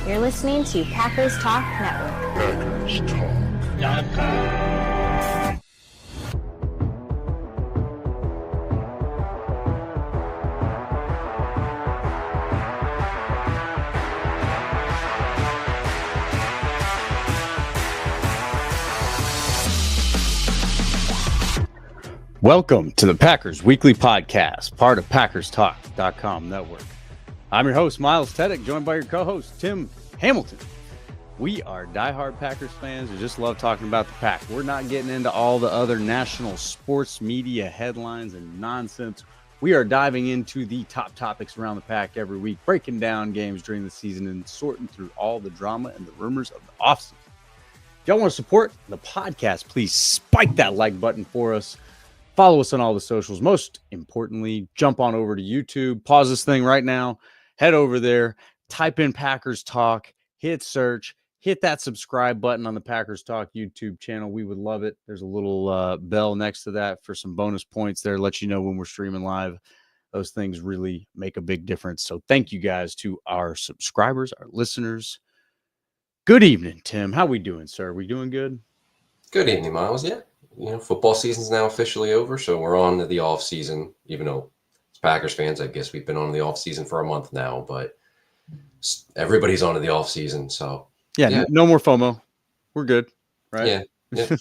You're listening to Packers Talk Network. PackersTalk.com. Welcome to the Packers Weekly Podcast, part of PackersTalk.com network. I'm your host, Miles Teddick, joined by your co-host, Tim Hamilton. We are diehard Packers fans who just love talking about the Pack. We're not getting into all the other national sports media headlines and nonsense. We are diving into the top topics around the Pack every week, breaking down games during the season and sorting through all the drama and the rumors of the offseason. If y'all want to support the podcast, please spike that like button for us. Follow us on all the socials. Most importantly, jump on over to YouTube. Pause this thing right now. Head over there. Type in Packers Talk. Hit search. Hit that subscribe button on the Packers Talk YouTube channel. We would love it. There's a little bell next to that for some bonus points there. Let you know when we're streaming live. Those things really make a big difference. So thank you guys to our subscribers, our listeners. Good evening, Tim. How we doing, sir? We doing good? Good evening, Miles. Yeah. Football season's now officially over, so we're on to the off season. Even though as Packers fans, I guess we've been on the off season for a month now, but everybody's on to the off season. So yeah. No more FOMO. We're good, right? Yeah.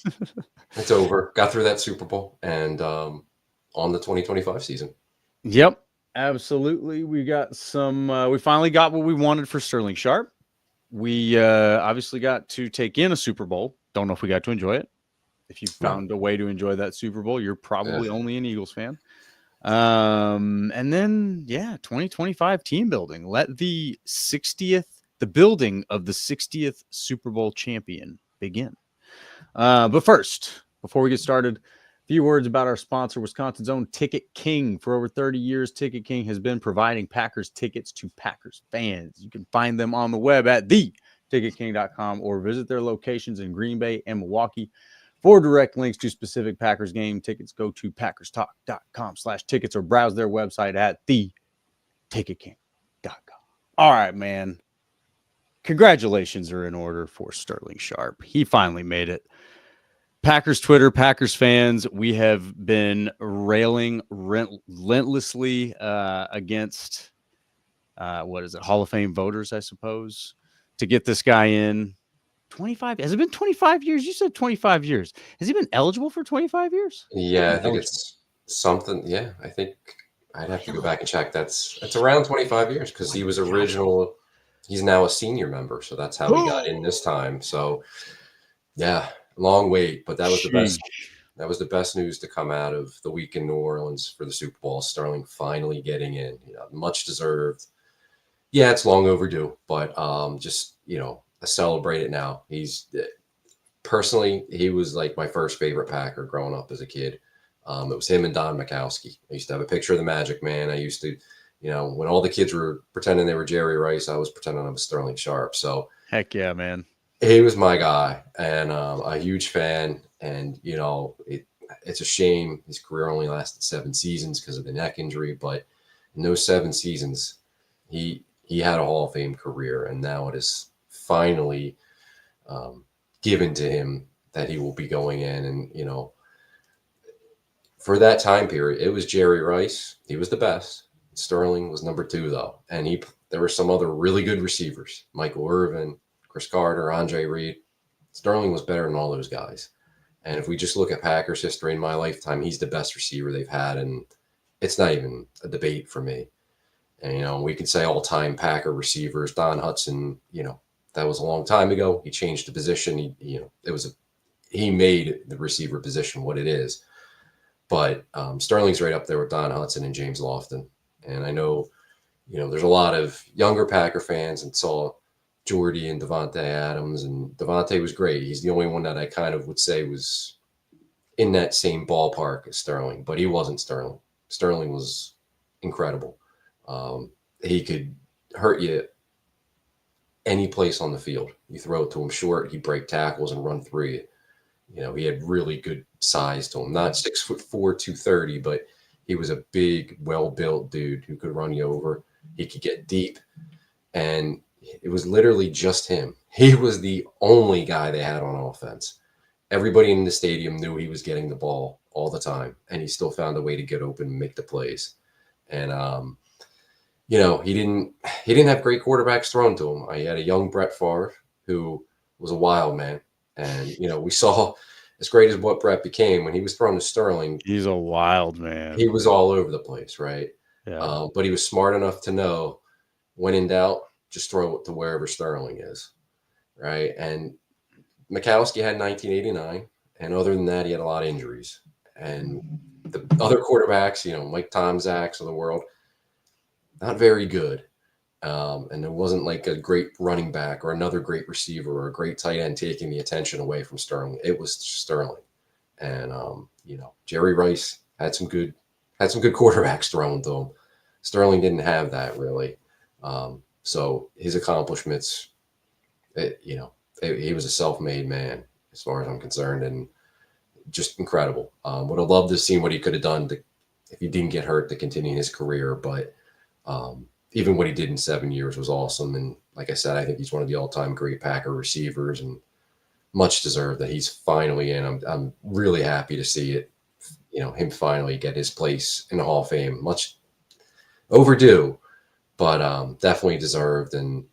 It's over. Got through that Super Bowl and on the 2025 season. Yep, absolutely. We got some. We finally got what we wanted for Sterling Sharpe. We obviously got to take in a Super Bowl. Don't know if we got to enjoy it. If you found a way to enjoy that Super Bowl, you're probably only an Eagles fan. And then, 2025 team building. Let the building of the 60th Super Bowl champion begin. But first, before we get started, a few words about our sponsor, Wisconsin's own Ticket King. For over 30 years, Ticket King has been providing Packers tickets to Packers fans. You can find them on the web at theticketking.com or visit their locations in Green Bay and Milwaukee. For direct links to specific Packers game tickets, go to PackersTalk.com/tickets or browse their website at theticketking.com. All right, man. Congratulations are in order for Sterling Sharpe. He finally made it. Packers Twitter, Packers fans, we have been railing relentlessly against, Hall of Fame voters, I suppose, to get this guy in. 25? Has it been 25 years? You said 25 years. Has he been eligible for 25 years? Yeah, I think it's something. Yeah, I think I'd have to go back and check. It's around 25 years because he was original. He's now a senior member, so that's how he got in this time. So, yeah, long wait, but that was the best. That was the best news to come out of the week in New Orleans for the Super Bowl. Sterling finally getting in, much deserved. Yeah, it's long overdue, but celebrate it now. He's personally, he was like my first favorite Packer growing up as a kid. It was him and Don Majkowski. I used to have a picture of the Magic Man. I used to, when all the kids were pretending they were Jerry Rice, I was pretending I was Sterling Sharpe. So heck yeah, man. He was my guy and a huge fan. And, it's a shame his career only lasted 7 seasons because of the neck injury. But in those 7 seasons, he had a Hall of Fame career. And now it is finally given to him that he will be going in. And, for that time period, it was Jerry Rice. He was the best. Sterling was number 2, though. And there were some other really good receivers, Michael Irvin, Chris Carter, Andre Reed. Sterling was better than all those guys. And if we just look at Packers history in my lifetime, he's the best receiver they've had. And it's not even a debate for me. And, we could say all-time Packer receivers, Don Hudson, that was a long time ago. He changed the position. He made the receiver position what it is. But Sterling's right up there with Don Hudson and James Lofton. And I know, there's a lot of younger Packer fans and saw Jordy and Devontae Adams. And Devontae was great. He's the only one that I kind of would say was in that same ballpark as Sterling. But he wasn't Sterling. Sterling was incredible. He could hurt you any place on the field. You throw it to him short, he'd break tackles and run through you. He had really good size to him. Not 6'4", 230, but he was a big, well-built dude who could run you over. He could get deep. And, it was literally just him. He was the only guy they had on offense. Everybody in the stadium knew he was getting the ball all the time, and he still found a way to get open and make the plays. And he didn't have great quarterbacks thrown to him. He had a young Brett Favre who was a wild man, and we saw as great as what Brett became when he was thrown to Sterling. He's a wild man. He was all over the place, right? Yeah. But he was smart enough to know when in doubt, just throw it to wherever Sterling is, right? And Mikowski had 1989, and other than that, he had a lot of injuries. And the other quarterbacks, Mike Tomczak's of the world, not very good. And there wasn't like a great running back or another great receiver or a great tight end taking the attention away from Sterling. It was Sterling. And Jerry Rice had some good quarterbacks thrown to him. Sterling didn't have that really. So his accomplishments, he was a self-made man as far as I'm concerned, and just incredible. Would have loved to see what he could have done if he didn't get hurt to continue his career. But even what he did in 7 years was awesome. And like I said, I think he's one of the all-time great Packer receivers, and much deserved that he's finally in. I'm really happy to see it. Him finally get his place in the Hall of Fame. Much overdue, but definitely deserved. And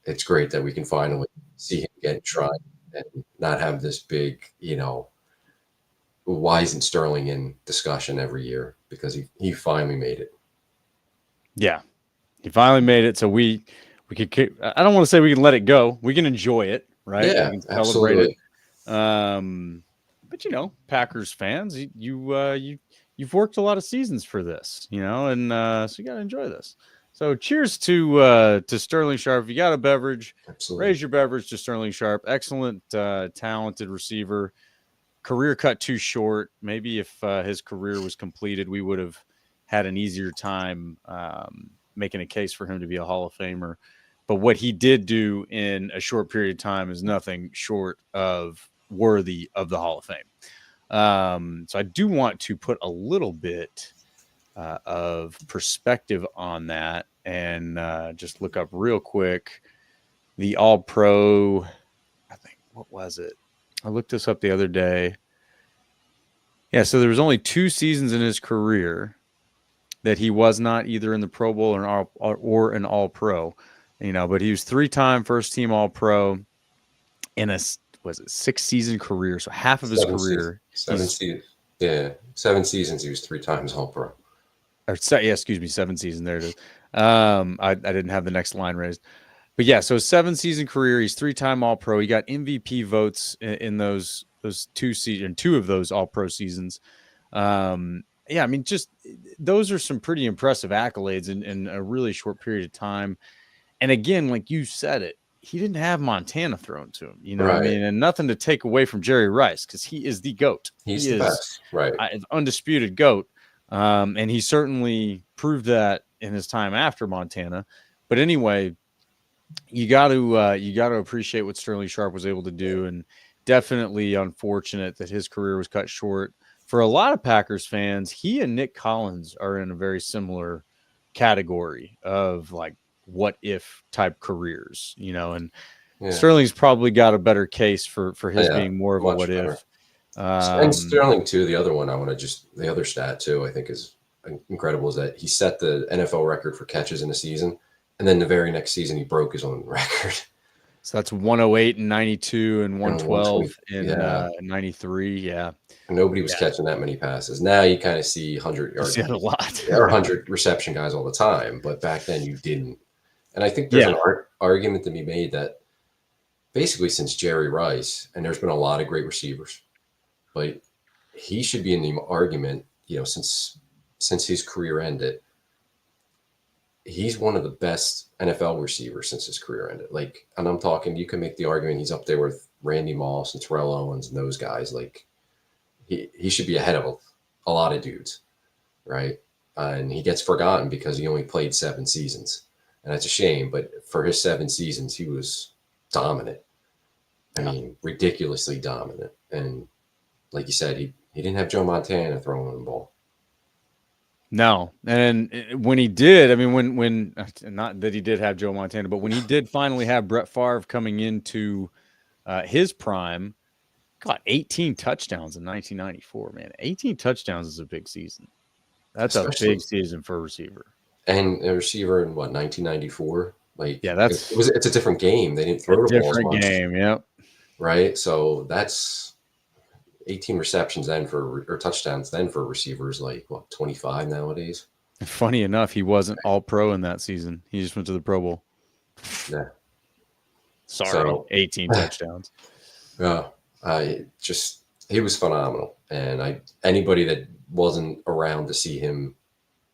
it's great that we can finally see him get tried and not have this big, why isn't Sterling in discussion every year, because he finally made it. Yeah, he finally made it. So we could. I don't want to say we can let it go. We can enjoy it, right? Yeah, we can celebrate absolutely. it. But Packers fans, you've worked a lot of seasons for this, and so you got to enjoy this. So cheers to Sterling Sharpe. If you got a beverage, Absolutely. raise your beverage to Sterling Sharpe. Excellent, talented receiver. Career cut too short. Maybe if his career was completed, we would have had an easier time making a case for him to be a Hall of Famer. But what he did do in a short period of time is nothing short of worthy of the Hall of Fame. So I do want to put a little bit of perspective on that and just look up real quick the All-Pro. I think, what was it? I looked this up the other day. Yeah, so there was only 2 seasons in his career that he was not either in the Pro Bowl or an All-Pro, but he was 3-time first-team All-Pro in a 6-season career, so half of his career. 7 seasons. Yeah, 7 seasons. He was 3 times All-Pro. Or 7 seasons. There it is. I didn't have the next line raised. But yeah, so 7-season career. He's 3-time All-Pro. He got MVP votes in those 2 seasons, 2 of those All-Pro seasons. Yeah, I mean, just those are some pretty impressive accolades in a really short period of time. And again, like you said it, he didn't have Montana thrown to him, Right. I mean, and nothing to take away from Jerry Rice, because he is the GOAT. He's the best, right? Undisputed GOAT. And he certainly proved that in his time after Montana. But anyway, you got to appreciate what Sterling Sharpe was able to do, and definitely unfortunate that his career was cut short. For a lot of Packers fans, he and Nick Collins are in a very similar category of like what if type careers, and Sterling's probably got a better case for his being more of a what better. If. And Sterling too, the other one the other stat too, I think is incredible, is that he set the NFL record for catches in a season, and then the very next season he broke his own record. So that's 108 and 92 and 112 in 93. Yeah. Nobody was catching that many passes. Now you kind of see 100 yards. A lot. There are 100 reception guys all the time, but back then you didn't. And I think there's an argument to be made that basically since Jerry Rice, and there's been a lot of great receivers, but he should be in the argument, since his career ended. He's one of the best NFL receivers since his career ended. Like, and I'm talking, you can make the argument he's up there with Randy Moss and Terrell Owens and those guys. Like, he should be ahead of a lot of dudes, right? And he gets forgotten because he only played 7 seasons. And that's a shame, but for his 7 seasons, he was dominant. I mean, ridiculously dominant. And like you said, he didn't have Joe Montana throwing the ball. No, and when he did, I mean, when not that he did have Joe Montana, but when he did finally have Brett Favre coming into his prime, got 18 touchdowns in 1994. Man, 18 touchdowns is a big season. That's Especially, a big season for a receiver. And a receiver in what 1994. Like Yeah, that's it's a different game. They didn't a throw the ball as different much, game. Yep. right? So that's 18 receptions then or touchdowns then for receivers, like what 25 nowadays. Funny enough, he wasn't all pro in that season. He just went to the Pro Bowl. Yeah. Sorry, So 18 touchdowns. yeah, he was phenomenal, and anybody that wasn't around to see him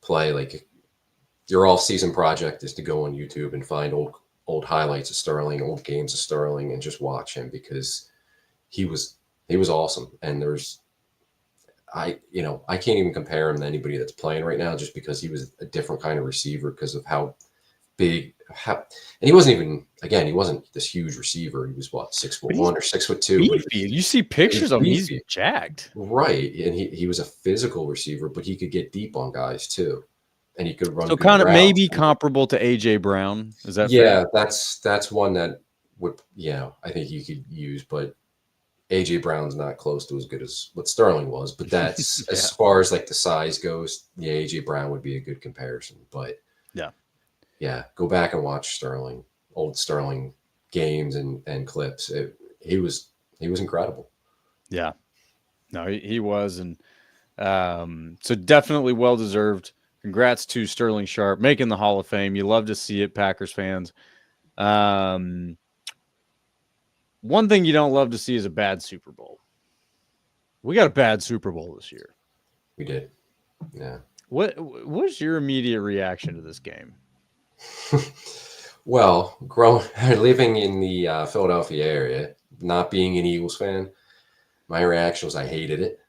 play, like your off-season project is to go on YouTube and find old highlights of Sterling, old games of Sterling, and just watch him because he was awesome. And I can't even compare him to anybody that's playing right now just because he was a different kind of receiver because of how big, and he wasn't this huge receiver. He was what, 6'1" or 6'2". Beefy. You see pictures of him, he's jacked. Right. And he was a physical receiver, but he could get deep on guys too. And he could run. So kind of maybe comparable to AJ Brown. Is that fair? That's one that would, I think you could use, but AJ Brown's not close to as good as what Sterling was. But that's as far as like the size goes, AJ Brown would be a good comparison. But go back and watch old Sterling games and clips. He was incredible. Yeah, no, he was, and so definitely well deserved. Congrats to Sterling Sharpe making the Hall of Fame. You love to see it, Packers fans. One thing you don't love to see is a bad Super Bowl. We got a bad Super Bowl this year. We did. Yeah. What was your immediate reaction to this game? Well, living in the Philadelphia area, not being an Eagles fan, my reaction was I hated it.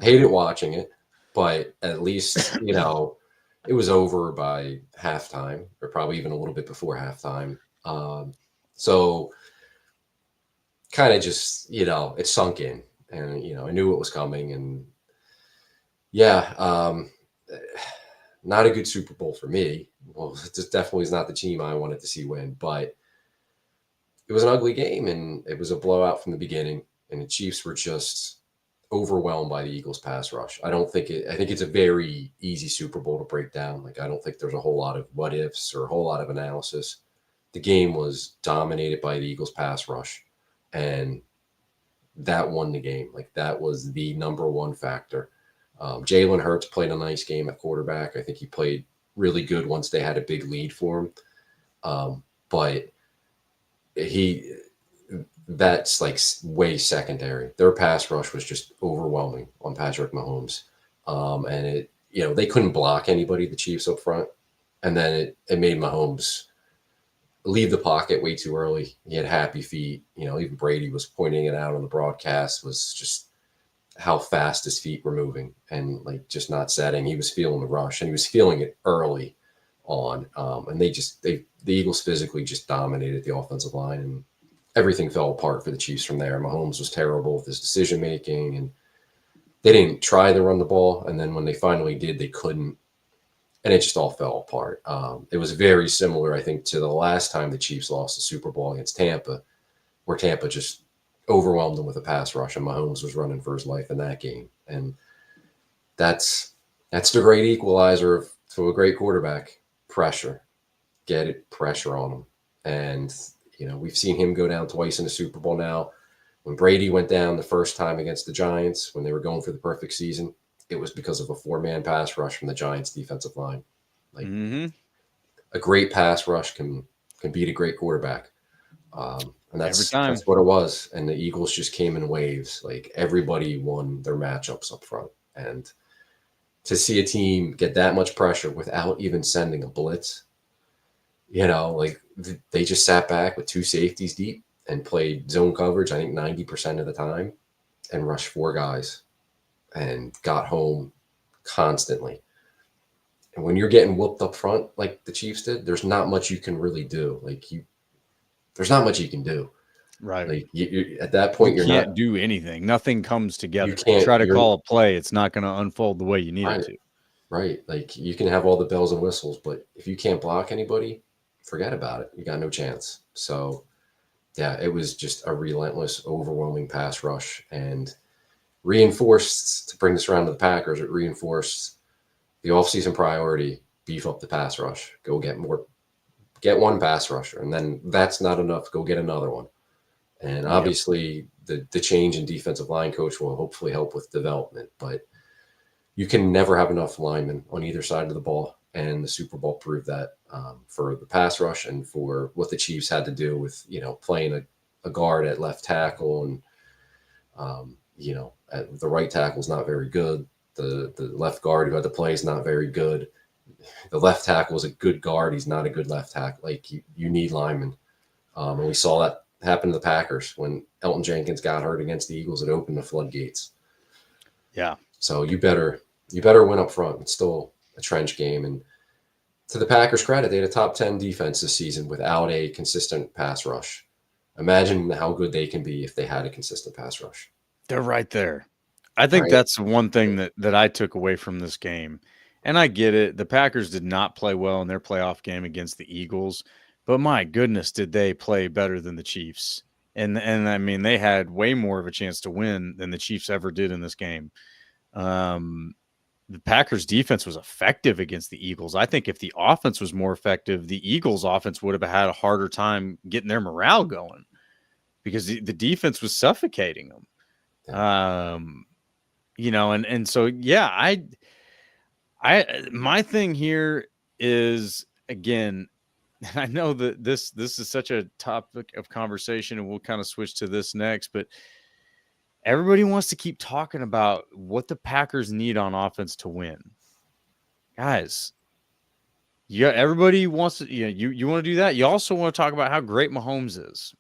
Hated watching it, but at least, it was over by halftime, or probably even a little bit before halftime. So kind of just, it sunk in, and, I knew it was coming, and not a good Super Bowl for me. Well, it just definitely is not the team I wanted to see win, but it was an ugly game, and it was a blowout from the beginning, and the Chiefs were just overwhelmed by the Eagles pass rush. I think it's a very easy Super Bowl to break down. Like, I don't think there's a whole lot of what ifs or a whole lot of analysis. The game was dominated by the Eagles pass rush, and that won the game. Like, that was the number one factor. Jalen Hurts played a nice game at quarterback. I think he played really good once they had a big lead for him. But that's like way secondary. Their pass rush was just overwhelming on Patrick Mahomes. And they couldn't block anybody, the Chiefs up front. And then it made Mahomes leave the pocket way too early. He had happy feet. Even Brady was pointing it out on the broadcast, was just how fast his feet were moving and like just not setting. He was feeling the rush, and he was feeling it early on. And the Eagles physically just dominated the offensive line, and everything fell apart for the Chiefs from there. Mahomes was terrible with his decision making, and they didn't try to run the ball. And then when they finally did, they couldn't, and it just all fell apart. It was very similar, I think, to the last time the Chiefs lost the Super Bowl against Tampa, where Tampa just overwhelmed them with a pass rush, and Mahomes was running for his life in that game. And that's the great equalizer to a great quarterback: pressure. Get it, pressure on him. And we've seen him go down twice in the Super Bowl now. When Brady went down the first time against the Giants, when they were going for the perfect season, it was because of a 4-man pass rush from the Giants defensive line. Like, a great pass rush can beat a great quarterback. And that's what it was. And the Eagles just came in waves. Like, everybody won their matchups up front. And to see a team get that much pressure without even sending a blitz, like, they just sat back with 2 safeties deep and played zone coverage, I think 90% of the time, and rushed 4 guys and got home constantly. And when you're getting whooped up front like the Chiefs did, there's not much you can really do. There's not much you can do. Right. Like, at that point, you can't do anything. Nothing comes together. You can't try to call a play. It's not going to unfold the way you need it to. Right. Like you can have all the bells and whistles, but if you can't block anybody, forget about it. You got no chance. So yeah, it was just a relentless, overwhelming pass rush and reinforced to bring this around to the Packers. It reinforced the offseason priority, beef up the pass rush, go get one pass rusher. And then that's not enough. Go get another one. And Yep. obviously the change in defensive line coach will hopefully help with development, but you can never have enough linemen on either side of the ball. And the Super Bowl proved that for the pass rush and for what the Chiefs had to do with, playing a guard at left tackle. And, the right tackle is not very good. The left guard who had to play is not very good. The left tackle is a good guard. He's not a good left tackle. Like you need linemen. And we saw that happen to the Packers when Elton Jenkins got hurt against the Eagles. It opened the floodgates. Yeah. So you better win up front. It's still a trench game. And to the Packers' credit, they had a top 10 defense this season without a consistent pass rush. Imagine how good they can be if they had a consistent pass rush. They're right there. I think that's one thing that I took away from this game. And I get it. The Packers did not play well in their playoff game against the Eagles, but my goodness, did they play better than the Chiefs. And I mean, they had way more of a chance to win than the Chiefs ever did in this game. The Packers defense was effective against the Eagles. I think if the offense was more effective, the Eagles offense would have had a harder time getting their morale going because the defense was suffocating them. And so, yeah, I my thing here is, again, I know that this is such a topic of conversation and we'll kind of switch to this next, but everybody wants to keep talking about what the Packers need on offense to win. Guys, everybody wants to, you want to do that. You also want to talk about how great Mahomes is.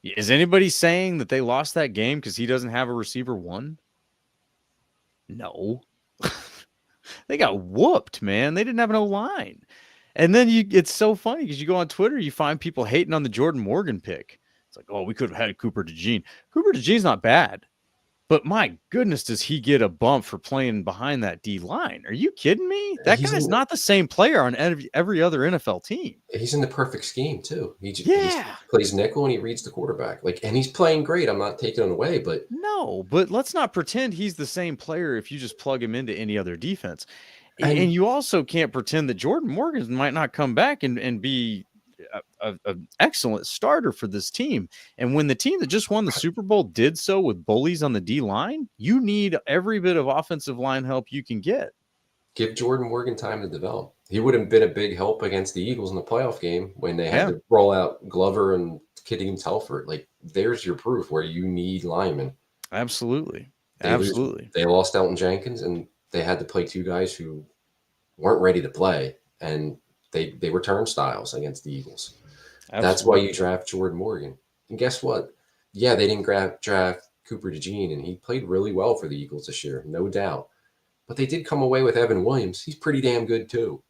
Is anybody saying that they lost that game because he doesn't have a receiver one? No. They got whooped, man. They didn't have no line. And then it's so funny because you go on Twitter, you find people hating on the Jordan Morgan pick. It's like, oh, we could have had Cooper DeJean. Cooper DeJean's not bad. But my goodness, does he get a bump for playing behind that D line? Are you kidding me? That guy's not the same player on every other NFL team. He's in the perfect scheme too. He plays nickel and he reads the quarterback. and he's playing great. I'm not taking it away, but no. But let's not pretend he's the same player if you just plug him into any other defense. And you also can't pretend that Jordan Morgan might not come back and be an excellent starter for this team. And when the team that just won the Super Bowl did so with bullies on the D line, you need every bit of offensive line help you can get. Give Jordan Morgan time to develop. He would have been a big help against the Eagles in the playoff game when they had to roll out Glover and Kitty and Telford. There's your proof where you need linemen. Absolutely. They lost Elton Jenkins and they had to play two guys who weren't ready to play. And they were turnstiles against the Eagles. Absolutely. That's why you draft Jordan Morgan. And guess what? Yeah, they didn't draft Cooper DeJean, and he played really well for the Eagles this year, no doubt. But they did come away with Evan Williams. He's pretty damn good too,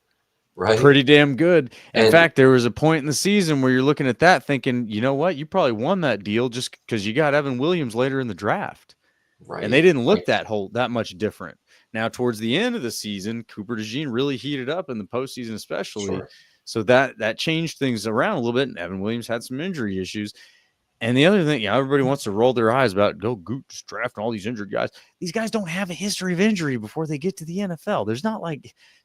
right? Pretty damn good. In fact, there was a point in the season where you're looking at that thinking, you know what? You probably won that deal just because you got Evan Williams later in the draft. Right. And they didn't look that much different. Now, towards the end of the season, Cooper DeJean really heated up in the postseason, especially. Sure. So that changed things around a little bit. And Evan Williams had some injury issues. And the other thing, everybody wants to roll their eyes about just drafting all these injured guys. These guys don't have a history of injury before they get to the NFL. There's not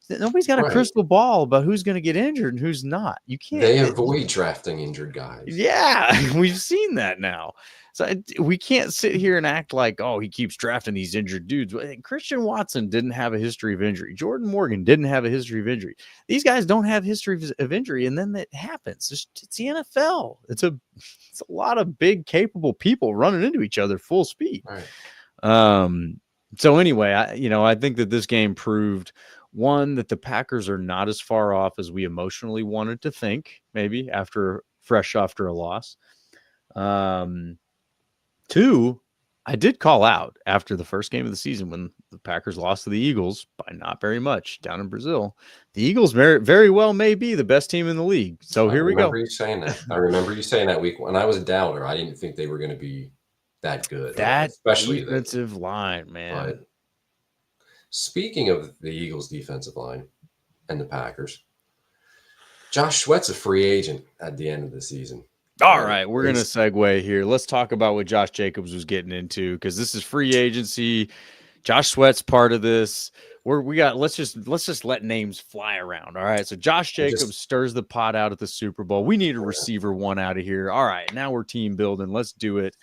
nobody's got a crystal ball about who's going to get injured and who's not. You can't. They avoid drafting injured guys. Yeah, we've seen that now. So we can't sit here and act like, oh, he keeps drafting these injured dudes. Christian Watson didn't have a history of injury. Jordan Morgan didn't have a history of injury. These guys don't have history of injury, and then it happens. It's the NFL. It's a lot of big, capable people running into each other full speed. Right. So anyway, I think that this game proved, one, that the Packers are not as far off as we emotionally wanted to think, maybe fresh after a loss. Two, I did call out after the first game of the season when the Packers lost to the Eagles by not very much down in Brazil. The Eagles very, very well may be the best team in the league. So here we go. I remember you saying that week when I was a doubter. I didn't think they were going to be that good. That especially defensive line, man. Speaking of the Eagles' defensive line and the Packers, Josh Sweat's a free agent at the end of the season. All right, we're going to segue here. Let's talk about what Josh Jacobs was getting into, because this is free agency. Josh Sweat's part of this. Let's just let names fly around. All right. So Josh Jacobs stirs the pot out at the Super Bowl. We need a receiver one out of here. All right. Now we're team building. Let's do it.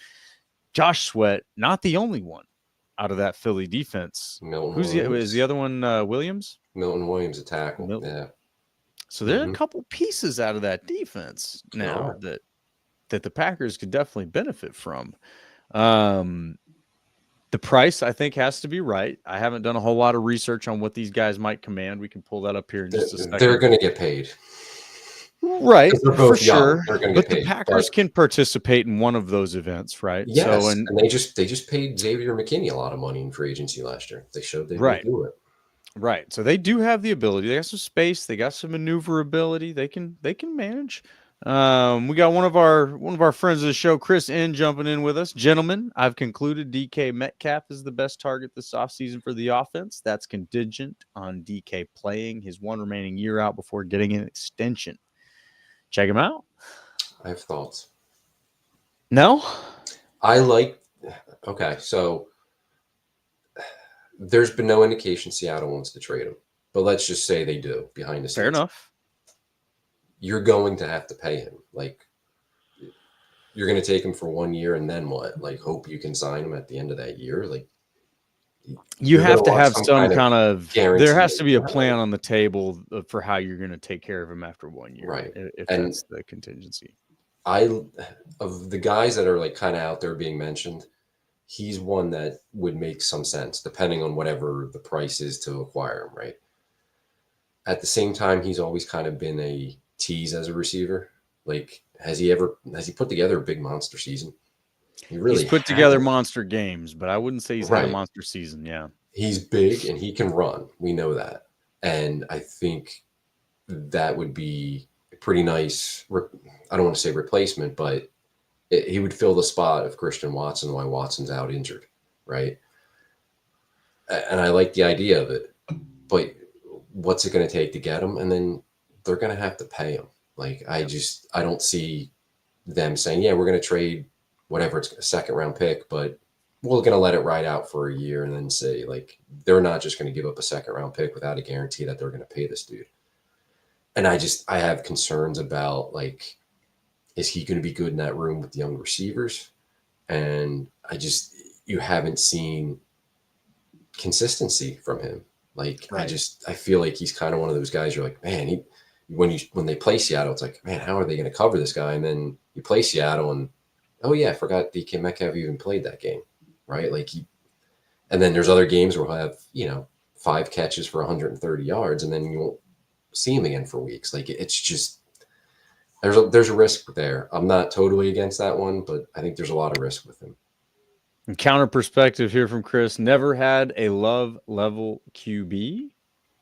Josh Sweat, not the only one out of that Philly defense. Is the other one Williams? Milton Williams, a tackle. Yeah. So there are a couple pieces out of that defense now that the Packers could definitely benefit from. The price, I think, has to be right. I haven't done a whole lot of research on what these guys might command. We can pull that up here in just a second. They're going to get paid. Right, for sure. But the Packers can participate in one of those events, right? Yes, and they just paid Xavier McKinney a lot of money in free agency last year. They showed they could do it. Right. So they do have the ability. They got some space. They got some maneuverability. They can manage. We got one of our friends of the show, Chris N, jumping in with us. Gentlemen, I've concluded DK Metcalf is the best target this offseason for the offense. That's contingent on DK playing his one remaining year out before getting an extension. Check him out. I have thoughts. No? Okay, so there's been no indication Seattle wants to trade him, but let's just say they do behind the scenes. Fair enough. You're going to have to pay him. Like, you're going to take him for 1 year and then what? Like, hope you can sign him at the end of that year? Like, you have to have some kind of there has to be a plan on the table for how you're going to take care of him after 1 year, right? If that's the contingency. Of the guys that are like kind of out there being mentioned, he's one that would make some sense depending on whatever the price is to acquire him, right? At the same time, he's always kind of been a tease as a receiver. Like, has he put together a big monster season? He's put together monster games, but I wouldn't say he's had a monster season. Yeah. He's big and he can run. We know that. And I think that would be a pretty nice, I don't want to say replacement, but he would fill the spot of Christian Watson while Watson's out injured, right? And I like the idea of it, but what's it going to take to get him? And then they're going to have to pay him. Like, I don't see them saying, yeah, we're going to trade whatever, it's a second round pick, but we're going to let it ride out for a year and then say, like, they're not just going to give up a second round pick without a guarantee that they're going to pay this dude. And I have concerns about, like, is he going to be good in that room with the young receivers? And you haven't seen consistency from him. Like, right. I feel like he's kind of one of those guys you're like, man, when they play Seattle, it's like, man, how are they going to cover this guy? And then you play Seattle and, oh yeah, I forgot DK Metcalf even played that game, right? Like, and then there's other games where he'll have, 5 catches for 130 yards, and then you won't see him again for weeks. Like, it's just, there's a risk there. I'm not totally against that one, but I think there's a lot of risk with him. And counter perspective here from Chris, never had a love level QB?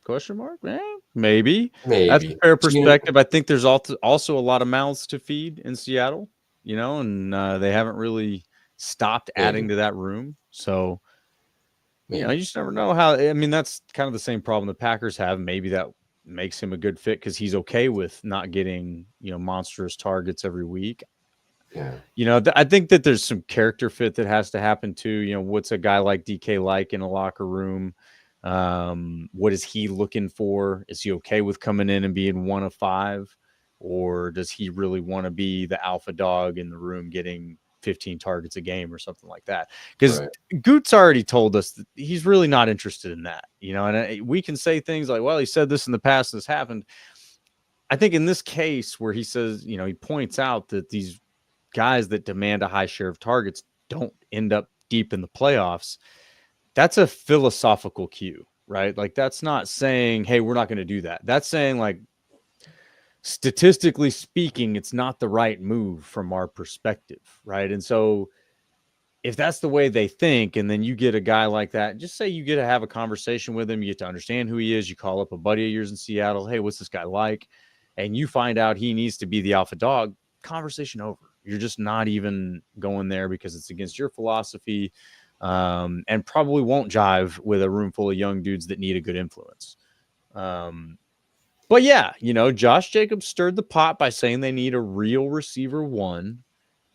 Question mark? Maybe. That's a fair perspective. I think there's also a lot of mouths to feed in Seattle. And they haven't really stopped adding to that room. So, you just never know how. I mean, that's kind of the same problem the Packers have. Maybe that makes him a good fit because he's okay with not getting, monstrous targets every week. Yeah. I think that there's some character fit that has to happen too. What's a guy like DK like in a locker room? What is he looking for? Is he okay with coming in and being 1 of 5? Or does he really want to be the alpha dog in the room getting 15 targets a game or something like that? Because Goot's already told us that he's really not interested in that, and we can say things like, well, he said this in the past, this happened. I think in this case where he says, he points out that these guys that demand a high share of targets don't end up deep in the playoffs. That's a philosophical cue, right? Like, that's not saying, hey, we're not going to do that. That's saying, like, statistically speaking, it's not the right move from our perspective, right? And so if that's the way they think, and then you get a guy like that, just say you get to have a conversation with him, you get to understand who he is, you call up a buddy of yours in Seattle, hey, what's this guy like? And you find out he needs to be the alpha dog, conversation over. You're just not even going there because it's against your philosophy and probably won't jive with a room full of young dudes that need a good influence. But yeah, Josh Jacobs stirred the pot by saying they need a real receiver one,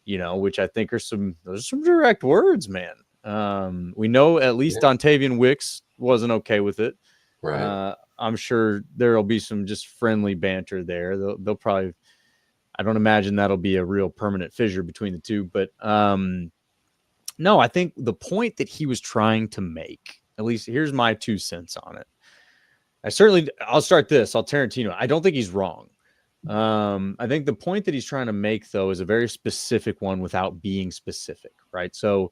which I think those are some direct words, man. We know at least Dontavian Wicks wasn't okay with it. Right. I'm sure there'll be some just friendly banter there. They'll probably, I don't imagine that'll be a real permanent fissure between the two, but no, I think the point that he was trying to make, at least here's my 2 cents on it. I'll start this. I'll Tarantino. I don't think he's wrong. I think the point that he's trying to make, though, is a very specific one without being specific, right? So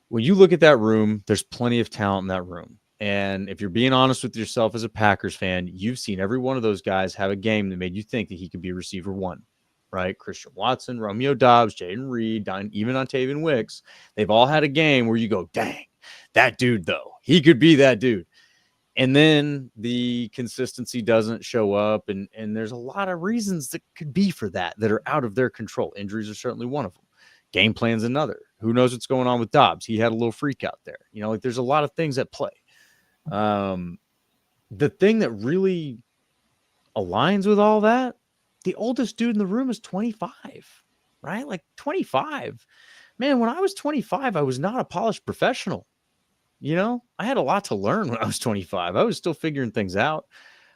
when you look at that room, there's plenty of talent in that room. And if you're being honest with yourself as a Packers fan, you've seen every one of those guys have a game that made you think that he could be receiver one, right? Christian Watson, Romeo Doubs, Jaden Reed, even Dontavian Wicks. They've all had a game where you go, dang, that dude, though, he could be that dude. And then the consistency doesn't show up. And there's a lot of reasons that could be for that are out of their control. Injuries are certainly one of them. Game plan's another. Who knows what's going on with Dobbs? He had a little freak out there. There's a lot of things at play. The thing that really aligns with all that, the oldest dude in the room is 25, right? Like 25. Man, when I was 25, I was not a polished professional. I had a lot to learn when I was 25. I was still figuring things out.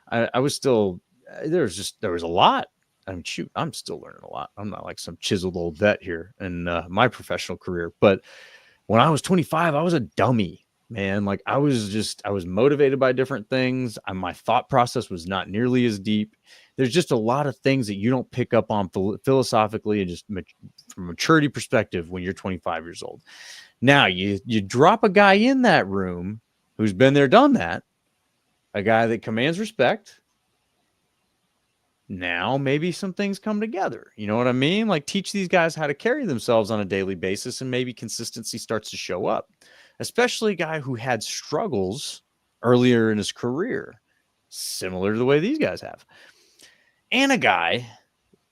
I was still, there was a lot. I mean, shoot, I'm still learning a lot. I'm not like some chiseled old vet here in my professional career. But when I was 25, I was a dummy, man. Like I was motivated by different things. My thought process was not nearly as deep. There's just a lot of things that you don't pick up on philosophically and just from a maturity perspective when you're 25 years old. Now you drop a guy in that room who's been there, done that, a guy that commands respect. Now maybe some things come together. You know what I mean? Like teach these guys how to carry themselves on a daily basis, and maybe consistency starts to show up, especially a guy who had struggles earlier in his career, similar to the way these guys have, and a guy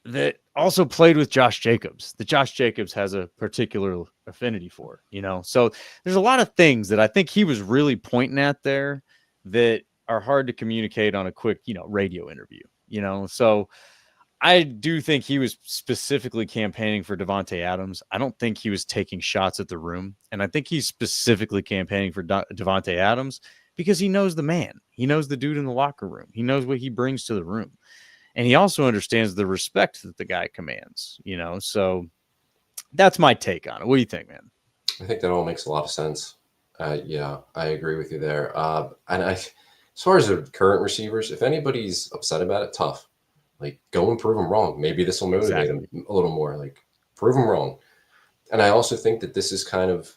that also played with Josh Jacobs, that Josh Jacobs has a particular affinity for, So there's a lot of things that I think he was really pointing at there that are hard to communicate on a quick, radio interview, So I do think he was specifically campaigning for Davante Adams. I don't think he was taking shots at the room. And I think he's specifically campaigning for Davante Adams because he knows the man. He knows the dude in the locker room. He knows what he brings to the room. And he also understands the respect that the guy commands, So that's my take on it. What do you think, man? I think that all makes a lot of sense. Yeah, I agree with you there. As far as the current receivers, if anybody's upset about it, tough. Like, go and prove them wrong. Maybe this will motivate them a little more. Like, prove them wrong. And I also think that this is kind of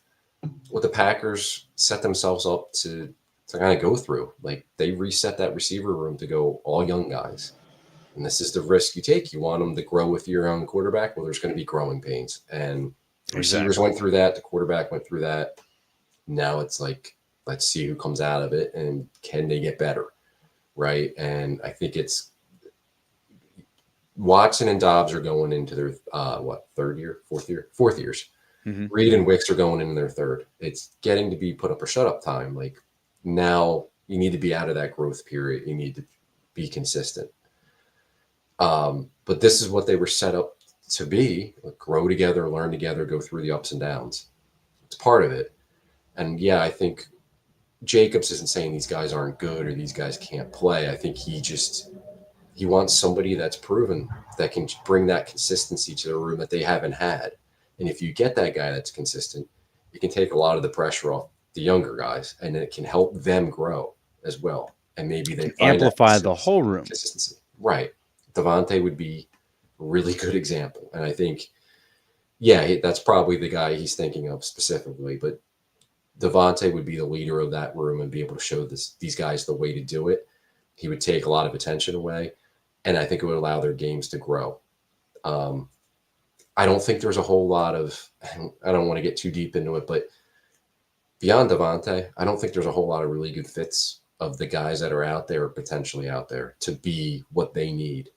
what the Packers set themselves up to kind of go through. Like, they reset that receiver room to go all young guys. And this is the risk you take. You want them to grow with your own quarterback. Well, there's going to be growing pains. And receivers went through that. The quarterback went through that. Now it's like, let's see who comes out of it and can they get better, right? And I think it's Watson and Dobbs are going into their, fourth years. Mm-hmm. Reed and Wicks are going into their third. It's getting to be put up or shut up time. Like now you need to be out of that growth period. You need to be consistent. But this is what they were set up to be, like, grow together, learn together, go through the ups and downs. It's part of it. And yeah, I think Jacobs isn't saying these guys aren't good or these guys can't play. I think he wants somebody that's proven that can bring that consistency to the room that they haven't had. And if you get that guy that's consistent, it can take a lot of the pressure off the younger guys and it can help them grow as well. And maybe they amplify the whole room. Consistency. Right. Davante would be a really good example. And I think, yeah, that's probably the guy he's thinking of specifically. But Davante would be the leader of that room and be able to show these guys the way to do it. He would take a lot of attention away. And I think it would allow their games to grow. I don't think there's a whole lot of, I don't want to get too deep into it, but beyond Davante, I don't think there's a whole lot of really good fits of the guys that are out there or potentially out there to be what they need.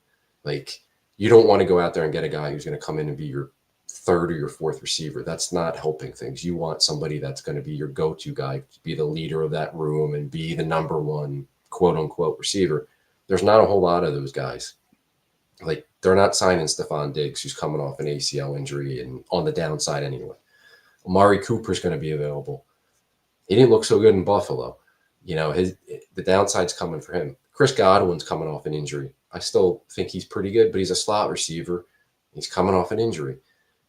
Like, you don't want to go out there and get a guy who's going to come in and be your third or your fourth receiver. That's not helping things. You want somebody that's going to be your go-to guy, be the leader of that room and be the number one quote unquote receiver. There's not a whole lot of those guys. Like, they're not signing Stephon Diggs, who's coming off an ACL injury and on the downside anyway. Amari Cooper's going to be available. He didn't look so good in Buffalo. You know, the downside's coming for him. Chris Godwin's coming off an injury. I still think he's pretty good, but he's a slot receiver. He's coming off an injury.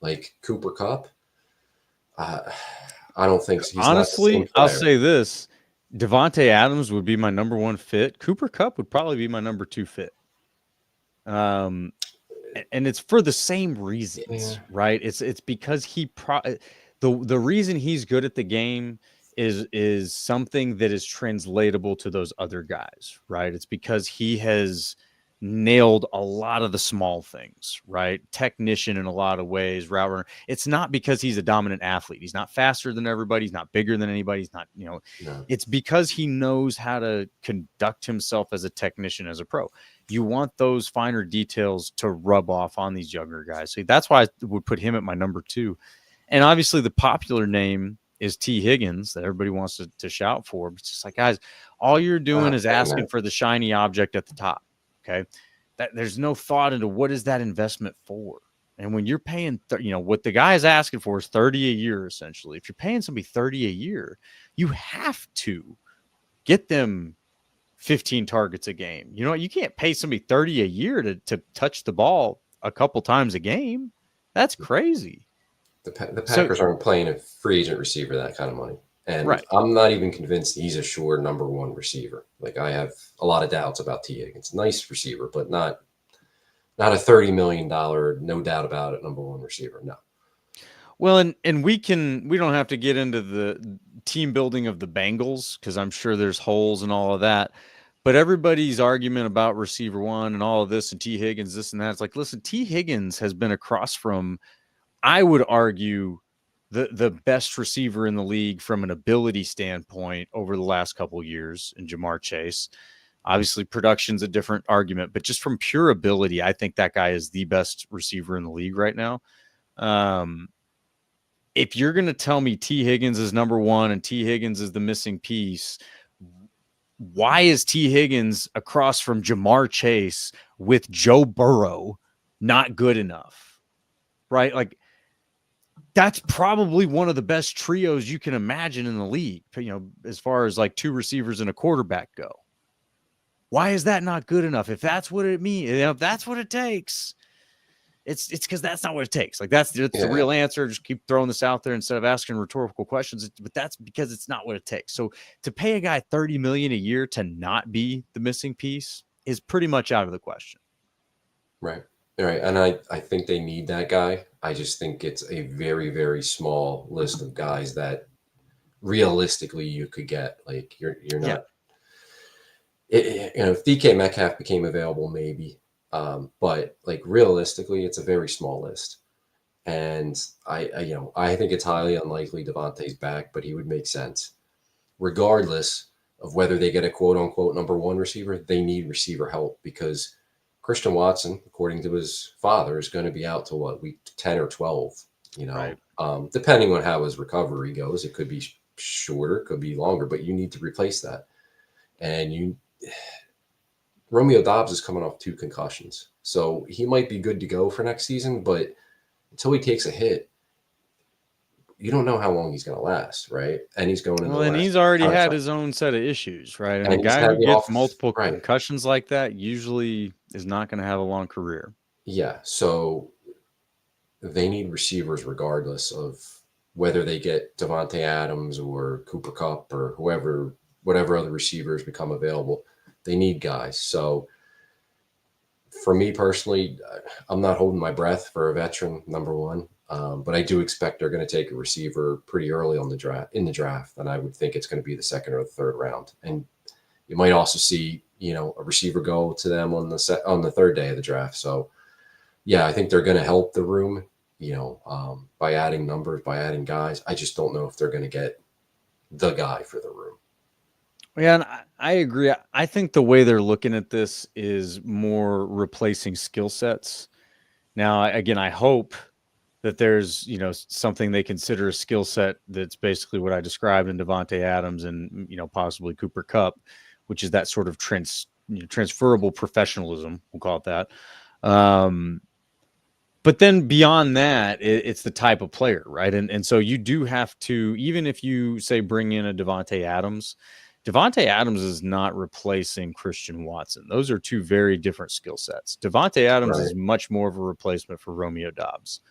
Like Cooper Kupp, I don't think he's honestly. Not the same I'll player. say this: Devontae Adams would be my number one fit. Cooper Kupp would probably be my number two fit. And it's for the same reasons, right? It's because the reason he's good at the game is something that is translatable to those other guys, right? It's because he has nailed a lot of the small things, right? Technician in a lot of ways, route runner. It's not because he's a dominant athlete. He's not faster than everybody. He's not bigger than anybody. He's not, No. It's because he knows how to conduct himself as a technician, as a pro. You want those finer details to rub off on these younger guys. So that's why I would put him at my number two. And obviously the popular name is T. Higgins that everybody wants to shout for. But it's just like, guys, all you're doing is asking for the shiny object at the top. Okay. There's no thought into what is that investment for. And when you're paying, what the guy is asking for is 30 a year, essentially. If you're paying somebody 30 a year, you have to get them 15 targets a game. You know what? You can't pay somebody 30 a year to touch the ball a couple times a game. That's crazy. The Packers aren't playing a free agent receiver that kind of money. And right. I'm not even convinced he's a sure number one receiver. Like, I have a lot of doubts about T. Higgins. Nice receiver, but not a $30 million, no doubt about it, number one receiver. No. Well, and we don't have to get into the team building of the Bengals, because I'm sure there's holes and all of that. But everybody's argument about receiver one and all of this and T. Higgins, this and that, it's like, listen, T. Higgins has been across from, I would argue, the best receiver in the league from an ability standpoint over the last couple of years in Jamar Chase. Obviously, production's a different argument, but just from pure ability, I think that guy is the best receiver in the league right now. If you're going to tell me T. Higgins is number one and T. Higgins is the missing piece, why is T. Higgins across from Jamar Chase with Joe Burrow not good enough? Right? Like, that's probably one of the best trios you can imagine in the league, as far as like two receivers and a quarterback go. Why is that not good enough? If that's what it means, if that's what it takes, it's because that's not what it takes. Like, that's the real answer. Just keep throwing this out there instead of asking rhetorical questions. But that's because it's not what it takes. So to pay a guy $30 million a year to not be the missing piece is pretty much out of the question. Right. All right. And I think they need that guy. I just think it's a very, very small list of guys that realistically you could get. Like, you're not, if DK Metcalf became available, maybe. But like, realistically, it's a very small list. And I think it's highly unlikely Devontae's back, but he would make sense. Regardless of whether they get a quote unquote number one receiver, they need receiver help, because Christian Watson, according to his father, is going to be out to week 10 or 12, right. Depending on how his recovery goes. It could be shorter, could be longer, but you need to replace that. And Romeo Doubs is coming off 2 concussions. So he might be good to go for next season, but until he takes a hit, you don't know how long he's going to last, right? And he's going in and he's already had his own set of issues, right? And a guy who gets multiple concussions like that usually is not going to have a long career. Yeah, so they need receivers regardless of whether they get Devontae Adams or Cooper Kupp or whatever other receivers become available. They need guys. So for me personally, I'm not holding my breath for a veteran number one. But I do expect they're going to take a receiver pretty early in the draft, and I would think it's going to be the second or the third round. And you might also see, a receiver go to them on the third day of the draft. So, yeah, I think they're going to help the room, by adding numbers, by adding guys. I just don't know if they're going to get the guy for the room. Yeah, and I agree. I think the way they're looking at this is more replacing skill sets. Now, again, I hope that there's, something they consider a skill set that's basically what I described in Devontae Adams and, possibly Cooper Kupp, which is that sort of transferable professionalism. We'll call it that. But then beyond that, it's the type of player, right? And so you do have to, even if you say bring in a Devontae Adams is not replacing Christian Watson. Those are two very different skill sets. Devontae Adams is much more of a replacement for Romeo Doubs.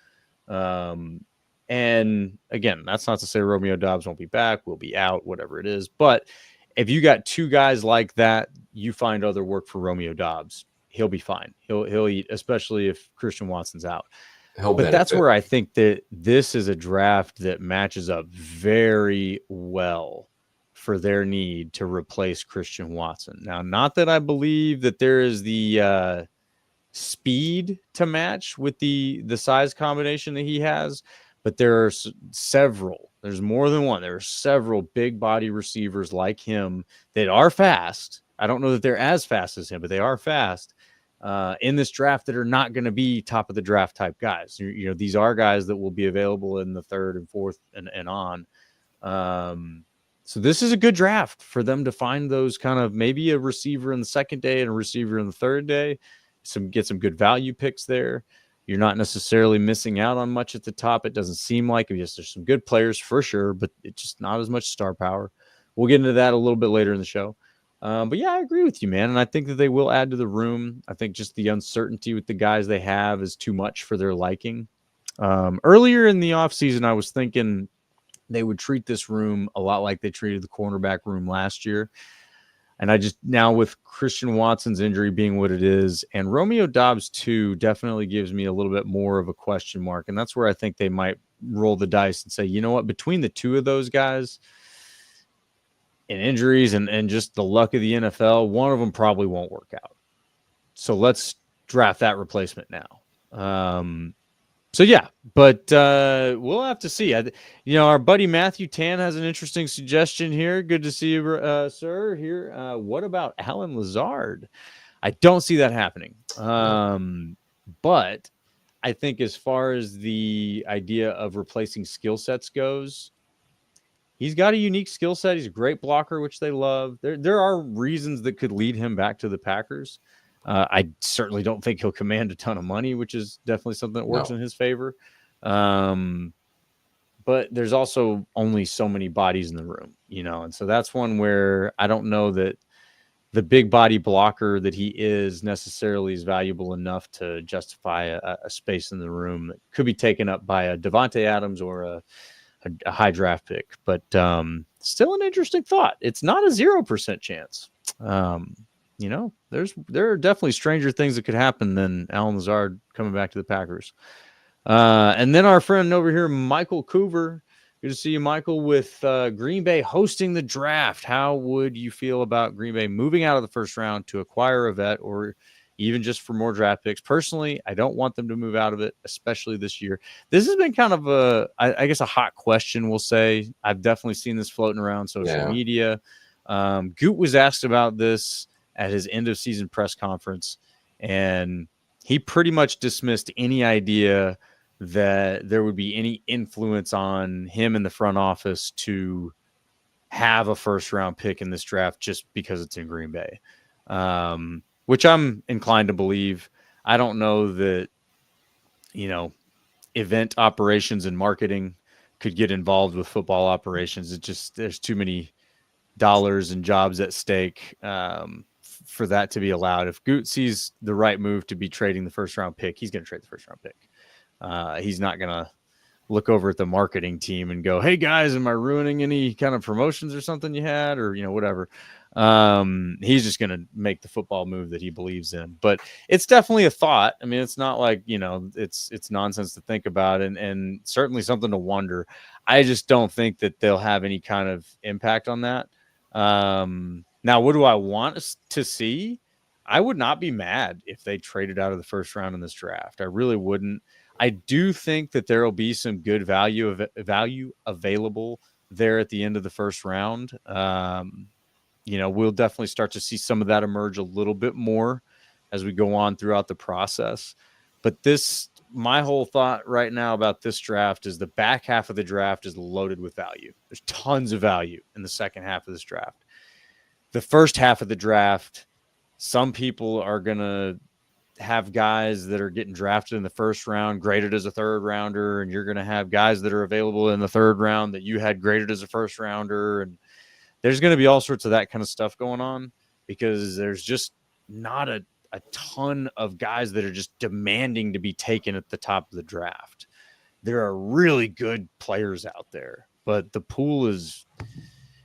And again, that's not to say Romeo Doubs won't be back, will be out, whatever it is. But if you got two guys like that, you find other work for Romeo Doubs. He'll be fine. He'll eat, especially if Christian Watson's out. But that's where I think that this is a draft that matches up very well for their need to replace Christian Watson. Now, not that I believe that there is the speed to match with the size combination that he has, but there are several. There's more than one. There are several big body receivers like him that are fast. I don't know that they're as fast as him, but they are fast in this draft that are not going to be top of the draft type guys. These are guys that will be available in the third and fourth and on. So this is a good draft for them to find those kind of maybe a receiver in the second day and a receiver in the third day. Get some good value picks there. You're not necessarily missing out on much at the top. It doesn't seem like. Yes, there's some good players for sure, but it's just not as much star power. We'll get into that a little bit later in the show. But yeah, I agree with you, man. And I think that they will add to the room. I think just the uncertainty with the guys they have is too much for their liking. Earlier in the offseason, I was thinking they would treat this room a lot like they treated the cornerback room last year. And I just now with Christian Watson's injury being what it is, and Romeo Doubs too, definitely gives me a little bit more of a question mark. And that's where I think they might roll the dice and say, you know what, between the two of those guys and injuries and just the luck of the NFL, one of them probably won't work out. So let's draft that replacement now. So yeah, but we'll have to see. Our buddy Matthew Tan has an interesting suggestion here. Good to see you, sir. Here, what about Alan Lazard? I don't see that happening. But I think as far as the idea of replacing skill sets goes, he's got a unique skill set. He's a great blocker, which they love. There are reasons that could lead him back to the Packers. I certainly don't think he'll command a ton of money, which is definitely something that works in his favor. But there's also only so many bodies in the room, and so that's one where I don't know that the big body blocker that he is necessarily is valuable enough to justify a space in the room that could be taken up by a Devontae Adams or a high draft pick. But still an interesting thought. It's not a 0% chance. There are definitely stranger things that could happen than Alan Lazard coming back to the Packers. And then our friend over here, Michael Coover. Good to see you, Michael, with Green Bay hosting the draft. How would you feel about Green Bay moving out of the first round to acquire a vet or even just for more draft picks? Personally, I don't want them to move out of it, especially this year. This has been kind of I guess a hot question, we'll say. I've definitely seen this floating around social media. Goot was asked about this at his end of season press conference, and he pretty much dismissed any idea that there would be any influence on him in the front office to have a first round pick in this draft just because it's in Green Bay, which I'm inclined to believe. I don't know that, event operations and marketing could get involved with football operations. There's too many dollars and jobs at stake for that to be allowed. If Goot sees the right move to be trading the first round pick, he's going to trade the first round pick. He's not going to look over at the marketing team and go, hey guys, am I ruining any kind of promotions or something you had, or, whatever. He's just going to make the football move that he believes in, but it's definitely a thought. I mean, it's not like, it's nonsense to think about and certainly something to wonder. I just don't think that they'll have any kind of impact on that. Now, what do I want to see? I would not be mad if they traded out of the first round in this draft. I really wouldn't. I do think that there will be some good value available there at the end of the first round. We'll definitely start to see some of that emerge a little bit more as we go on throughout the process. But this my whole thought right now about this draft is the back half of the draft is loaded with value. There's tons of value in the second half of this draft. The first half of the draft, some people are going to have guys that are getting drafted in the first round graded as a third rounder, and you're going to have guys that are available in the third round that you had graded as a first rounder. And there's going to be all sorts of that kind of stuff going on because there's just not a ton of guys that are just demanding to be taken at the top of the draft. There are really good players out there, but the pool is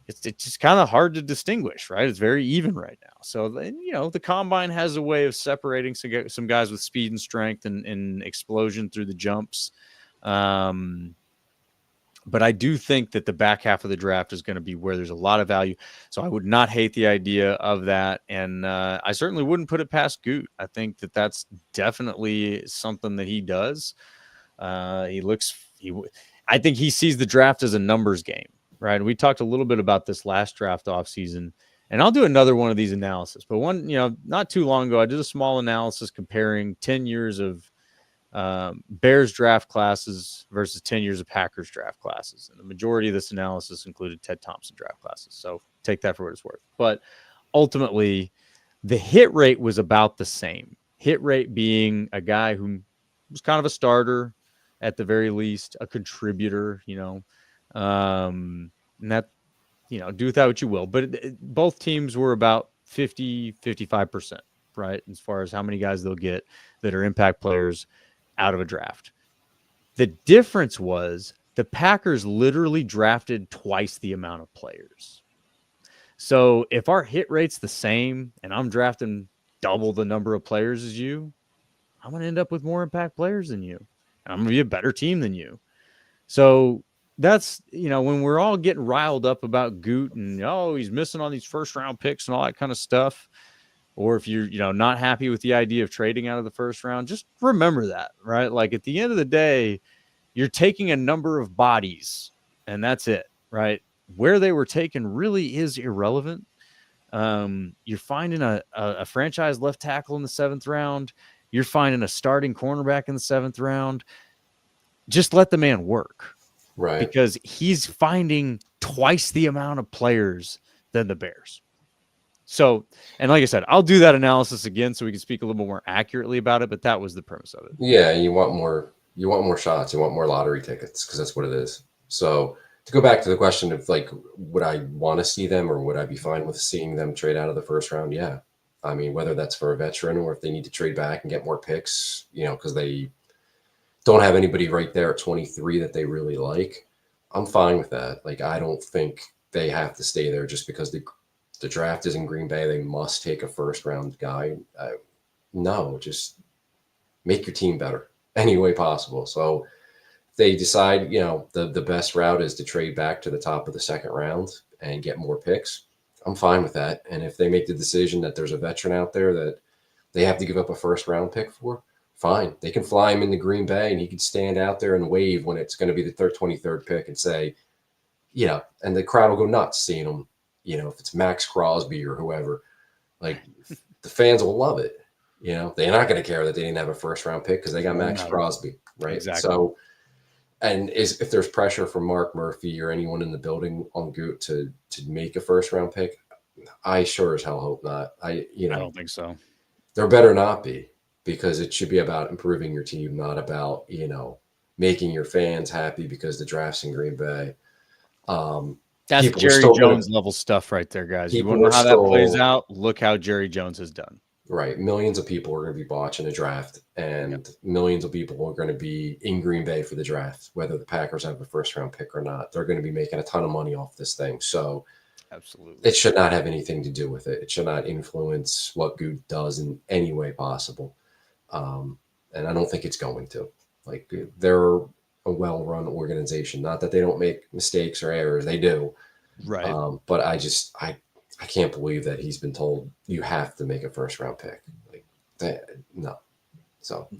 it's just kind of hard to distinguish, right? It's very even right now. So, the combine has a way of separating some guys with speed and strength and explosion through the jumps. But I do think that the back half of the draft is going to be where there's a lot of value. So I would not hate the idea of that. And I certainly wouldn't put it past Goot. I think that that's definitely something that he does. I think he sees the draft as a numbers game, right? We talked a little bit about this last draft offseason, and I'll do another one of these analysis. But not too long ago, I did a small analysis comparing 10 years of Bears draft classes versus 10 years of Packers draft classes. And the majority of this analysis included Ted Thompson draft classes. So take that for what it's worth. But ultimately, the hit rate was about the same. Hit rate being a guy who was kind of a starter at the very least, a contributor, and that, do with that what you will. But both teams were about 55%, right? As far as how many guys they'll get that are impact players out of a draft. The difference was the Packers literally drafted twice the amount of players. So if our hit rate's the same and I'm drafting double the number of players as you, I'm going to end up with more impact players than you. And I'm going to be a better team than you. So that's, when we're all getting riled up about Goot and, he's missing on these first round picks and all that kind of stuff. Or if you're, not happy with the idea of trading out of the first round, just remember that, right? Like at the end of the day, you're taking a number of bodies and that's it, right? Where they were taken really is irrelevant. You're finding a franchise left tackle in the 7th round. You're finding a starting cornerback in the 7th round. Just let the man work. Right. Because he's finding twice the amount of players than the Bears. So, and like I said, I'll do that analysis again so we can speak a little more accurately about it, but that was the premise of it. Yeah, you want more shots, you want more lottery tickets because that's what it is. So to go back to the question of like, would I want to see them or would I be fine with seeing them trade out of the first round? Yeah. I mean, whether that's for a veteran or if they need to trade back and get more picks, because they don't have anybody right there at 23 that they really like, I'm fine with that. Like, I don't think they have to stay there just because the draft is in Green Bay. They must take a first round guy. No, just make your team better any way possible. So if they decide, the best route is to trade back to the top of the 2nd round and get more picks, I'm fine with that. And if they make the decision that there's a veteran out there that they have to give up a first round pick for, fine. They can fly him into Green Bay and he can stand out there and wave when it's going to be the 23rd pick and say, and the crowd will go nuts seeing him. If it's Max Crosby or whoever, like the fans will love it. They're not going to care that they didn't have a first round pick because they got Max Crosby, right? Exactly. So, and if there's pressure from Mark Murphy or anyone in the building on Goot to make a first round pick, I sure as hell hope not. I don't think so. There better not be, because it should be about improving your team, not about making your fans happy because the draft's in Green Bay. That's Jerry Jones level stuff right there, guys. You want to know how that plays out? Look how Jerry Jones has done. Right. Millions of people are going to be watching a draft, and millions of people are going to be in Green Bay for the draft, whether the Packers have a first round pick or not. They're going to be making a ton of money off this thing. So absolutely, it should not have anything to do with it. It should not influence what Goot does in any way possible. And I don't think it's going to. Like, they're a well-run organization. Not that they don't make mistakes or errors. They do. Right. But I can't believe that he's been told you have to make a first-round pick. Like that, no. So no,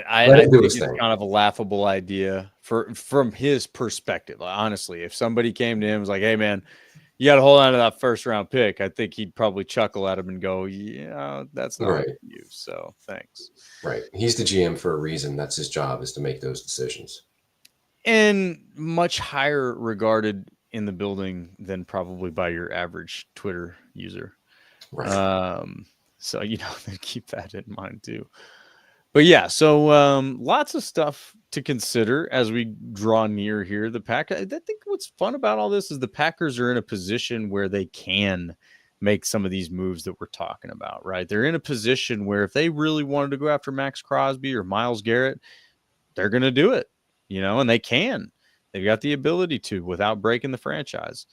I think it's kind of a laughable idea from his perspective. Honestly, if somebody came to him and was like, "Hey, man, you got to hold on to that first round pick. I think he'd probably chuckle at him and go, "Yeah, that's not Right. for you." So thanks. Right. He's the GM for a reason. That's his job, is to make those decisions. And much higher regarded in the building than probably by your average Twitter user. Right. So keep that in mind too. But yeah, so lots of stuff to consider as we draw near here. The Packers. I think what's fun about all this is the Packers are in a position where they can make some of these moves that we're talking about. Right? They're in a position where if they really wanted to go after Max Crosby or Myles Garrett, they're going to do it. And they can. They've got the ability to without breaking the franchise.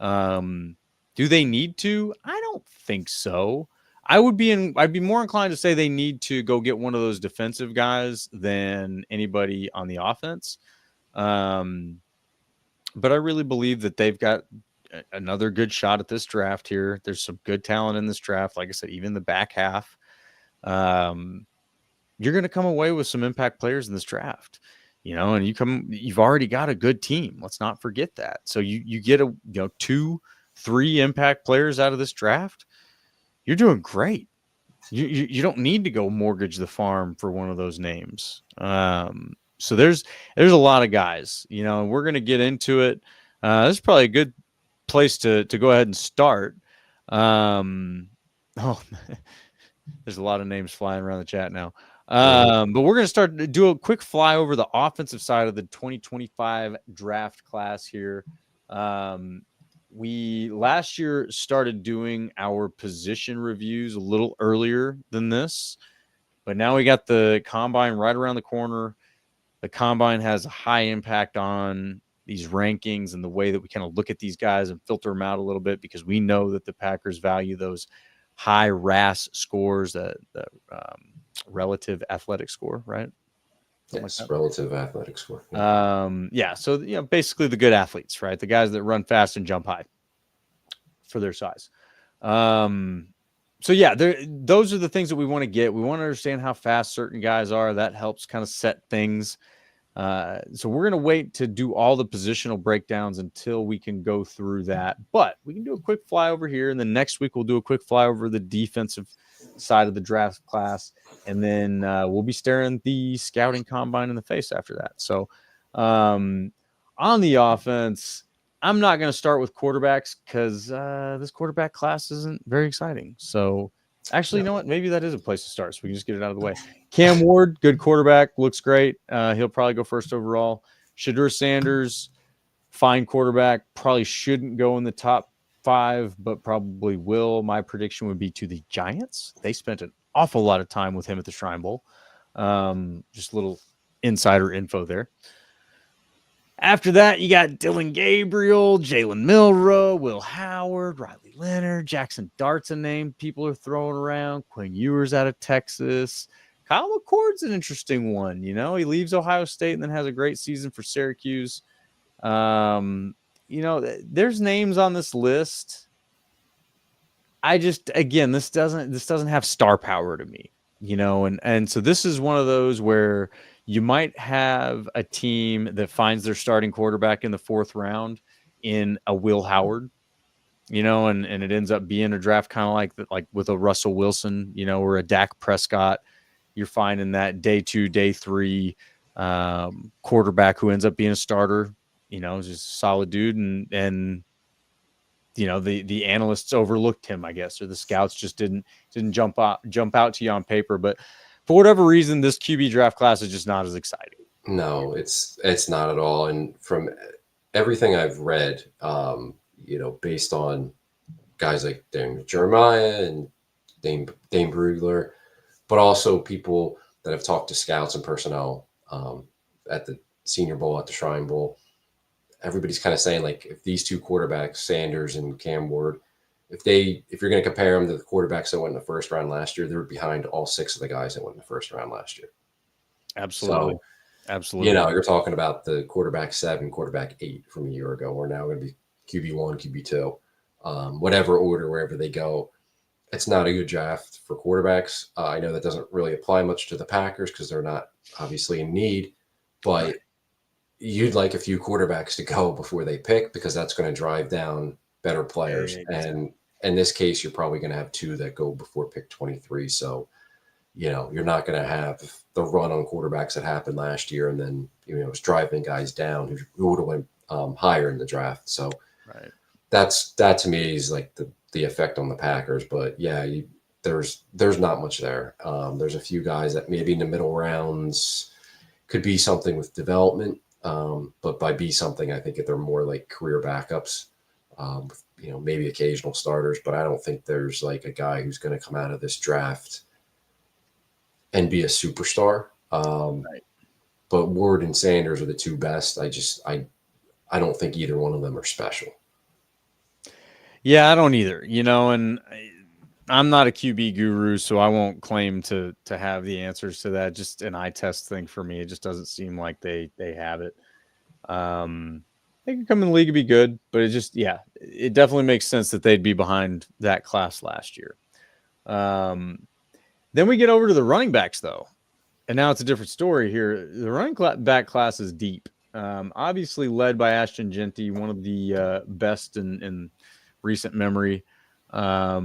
Do they need to? I don't think so. I'd be more inclined to say they need to go get one of those defensive guys than anybody on the offense. But I really believe that they've got another good shot at this draft here. There's some good talent in this draft. Like I said, even the back half, you're going to come away with some impact players in this draft, and you've already got a good team. Let's not forget that. So you get 2-3 impact players out of this draft. You're doing great. You don't need to go mortgage the farm for one of those names. So there's a lot of guys, we're going to get into it. This is probably a good place to go ahead and start. There's a lot of names flying around the chat now. But we're going to do a quick fly over the offensive side of the 2025 draft class here. We last year started doing our position reviews a little earlier than this, but now we got the combine right around the corner. The combine has a high impact on these rankings and the way that we kind of look at these guys and filter them out a little bit, because we know that the Packers value those high RAS scores, the relative athletic score, right? Yes, relative athletic score. So basically the good athletes, right? The guys that run fast and jump high for their size. Those are the things that we want to get. We want to understand how fast certain guys are. That helps kind of set things. So we're going to wait to do all the positional breakdowns until we can go through that. But we can do a quick flyover here, and then next week we'll do a quick flyover the defensive side of the draft class, and then we'll be staring the scouting combine in the face after that. So on the offense, I'm not going to start with quarterbacks because this quarterback class isn't very exciting. So actually, you know what? Maybe that is a place to start, so we can just get it out of the way. Cam Ward, good quarterback, looks great. He'll probably go first overall. Shadur Sanders, fine quarterback, probably shouldn't go in the top 5, but probably will. My prediction would be to the Giants. They spent an awful lot of time with him at the Shrine Bowl. Just a little insider info there. After that, you got Dylan Gabriel, Jalen Milroe, Will Howard, Riley Leonard, Jackson Dart's a name people are throwing around. Quinn Ewers out of Texas. Kyle McCord's an interesting one. He leaves Ohio State and then has a great season for Syracuse. There's names on this list. This doesn't have star power to me, and so this is one of those where you might have a team that finds their starting quarterback in the 4th round in a Will Howard, and it ends up being a draft kind of like with a Russell Wilson, or a Dak Prescott. You're finding that day 2, day 3 quarterback who ends up being a starter, just a solid dude. And the analysts overlooked him, I guess, or the scouts just didn't jump out to you on paper. But for whatever reason, this QB draft class is just not as exciting. No, it's not at all. And from everything I've read, based on guys like Daniel Jeremiah and Dane Brugler, but also people that have talked to scouts and personnel at the Senior Bowl, at the Shrine Bowl, everybody's kind of saying, like, if these 2 quarterbacks, Sanders and Cam Ward, if you're going to compare them to the quarterbacks that went in the 1st round last year, they're behind all 6 of the guys that went in the 1st round last year. Absolutely. So, absolutely. You're talking about the quarterback 7, quarterback 8 from a year ago. We're now going to be QB1, QB2, whatever order, wherever they go. It's not a good draft for quarterbacks. I know that doesn't really apply much to the Packers because they're not obviously in need, but you'd like a few quarterbacks to go before they pick, because that's going to drive down better players. Exactly. And in this case, you're probably going to have 2 that go before pick 23. So, you're not going to have the run on quarterbacks that happened last year, and then it's driving guys down who would have went higher in the draft. So Right. that to me is like the effect on the Packers. But yeah, there's not much there. There's a few guys that maybe in the middle rounds could be something with development, but by be something, I think that they're more like career backups. With, maybe occasional starters, but I don't think there's like a guy who's going to come out of this draft and be a superstar. Right. But Ward and Sanders are the 2 best. I don't think either one of them are special. Yeah, I don't either. And I'm not a QB guru, so I won't claim to have the answers to that. Just an eye test thing for me. It just doesn't seem like they have it. They could come in the league and be good, but it definitely makes sense that they'd be behind that class last year. Then we get over to the running backs, though. And now it's a different story here. The running back class is deep. Obviously led by Ashton Genty, one of the best in recent memory. I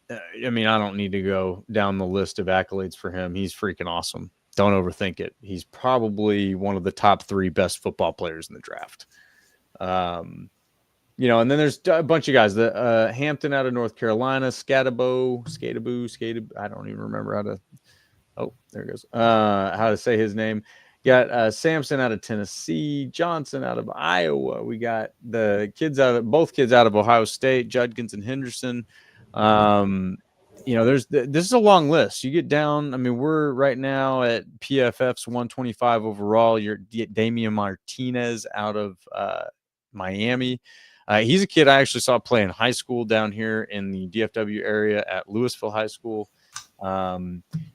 don't need to go down the list of accolades for him. He's freaking awesome. Don't overthink it. He's probably one of the top 3 best football players in the draft. And then there's a bunch of guys. The Hampton out of North Carolina, Skataboo. I don't even remember how to. Oh, there it goes. How to say his name. Got Sampson out of Tennessee, Johnson out of Iowa. We got both kids out of Ohio State, Judkins and Henderson. This is a long list. You get down. We're right now at PFF's 125 overall. You're Damian Martinez out of Miami. He's a kid I actually saw play in high school down here in the DFW area at Louisville High School.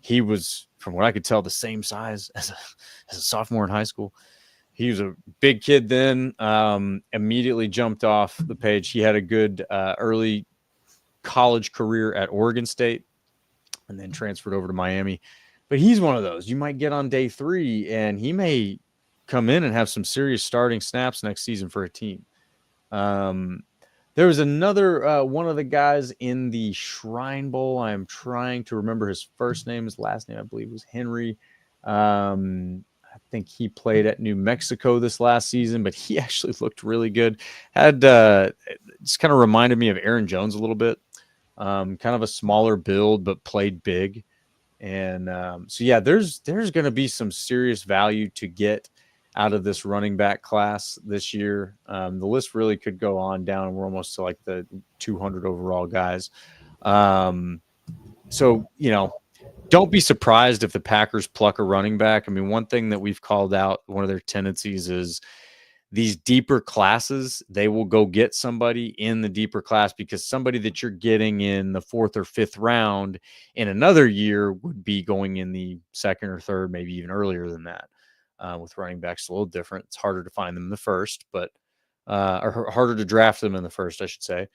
He was, from what I could tell, the same size as a sophomore in high school. He was a big kid then, immediately jumped off the page. He had a good early college career at Oregon State and then transferred over to Miami. But he's one of those. You might get on day 3 and he may come in and have some serious starting snaps next season for a team. There was another one of the guys in the Shrine Bowl. I'm trying to remember his first name. His last name, I believe, was Henry. I think he played at New Mexico this last season, but he actually looked really good. Had just kind of reminded me of Aaron Jones a little bit. Kind of a smaller build, but played big. And there's going to be some serious value to get out of this running back class this year. The list really could go on down. We're almost to like the 200 overall guys. Don't be surprised if the Packers pluck a running back. One thing that we've called out, one of their tendencies is these deeper classes, they will go get somebody in the deeper class because somebody that you're getting in the 4th or 5th round in another year would be going in the 2nd or 3rd, maybe even earlier than that. With running backs, a little different. It's harder to find them in the 1st, but or harder to draft them in the 1st, I should say.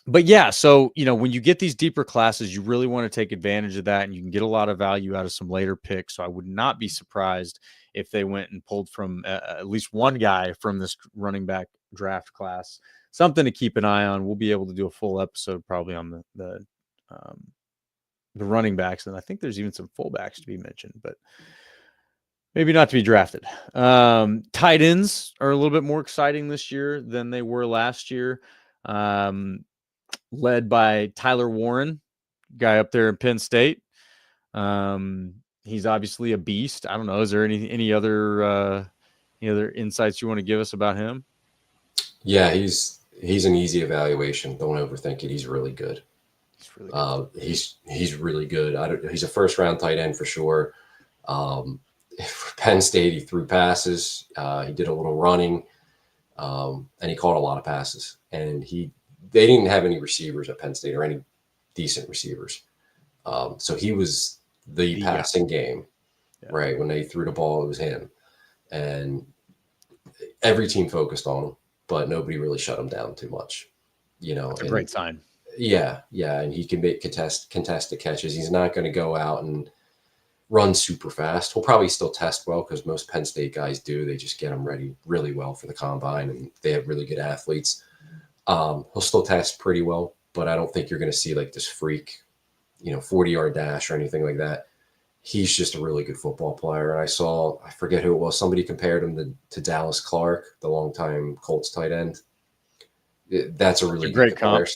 But yeah, so when you get these deeper classes, you really want to take advantage of that, and you can get a lot of value out of some later picks. So I would not be surprised if they went and pulled from at least one guy from this running back draft class. Something to keep an eye on. We'll be able to do a full episode probably on the running backs, and I think there's even some fullbacks to be mentioned, but maybe not to be drafted. Tight ends are a little bit more exciting this year than they were last year. Led by Tyler Warren, guy up there in Penn State. He's obviously a beast. I don't know. Is there any other insights you want to give us about him? Yeah, he's an easy evaluation. Don't overthink it. He's really good. He's really good. He's a 1st round tight end for sure. For Penn State, he threw passes. He did a little running, and he caught a lot of passes. And they didn't have any receivers at Penn State or any decent receivers. So he was the passing game, right? When they threw the ball, it was him. And every team focused on him, but nobody really shut him down too much. It's a great sign. Yeah. And he can make contested catches. He's not going to go out and run super fast. He'll probably still test well because most Penn State guys do. They just get him ready really well for the combine, and they have really good athletes. He'll still test pretty well, but I don't think you're going to see like this freak, 40-yard dash or anything like that. He's just a really good football player. And I forget who it was, somebody compared him to Dallas Clark, the longtime Colts tight end. That's a really great comp.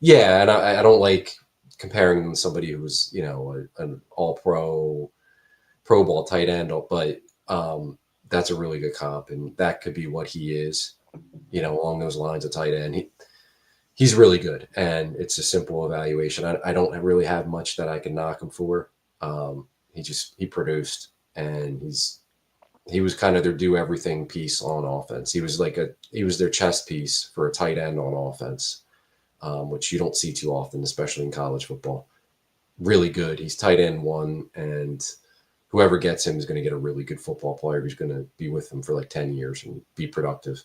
Yeah, and I don't like comparing him to somebody who's, an all-pro, pro ball tight end, but that's a really good comp, and that could be what he is, along those lines of tight end. He's really good, and it's a simple evaluation. I don't really have much that I can knock him for. He produced, and he was kind of their do everything piece on offense. He was their chess piece for a tight end on offense, which you don't see too often, especially in college football. Really good. He's tight end one, and whoever gets him is going to get a really good football player who's going to be with him for like 10 years and be productive.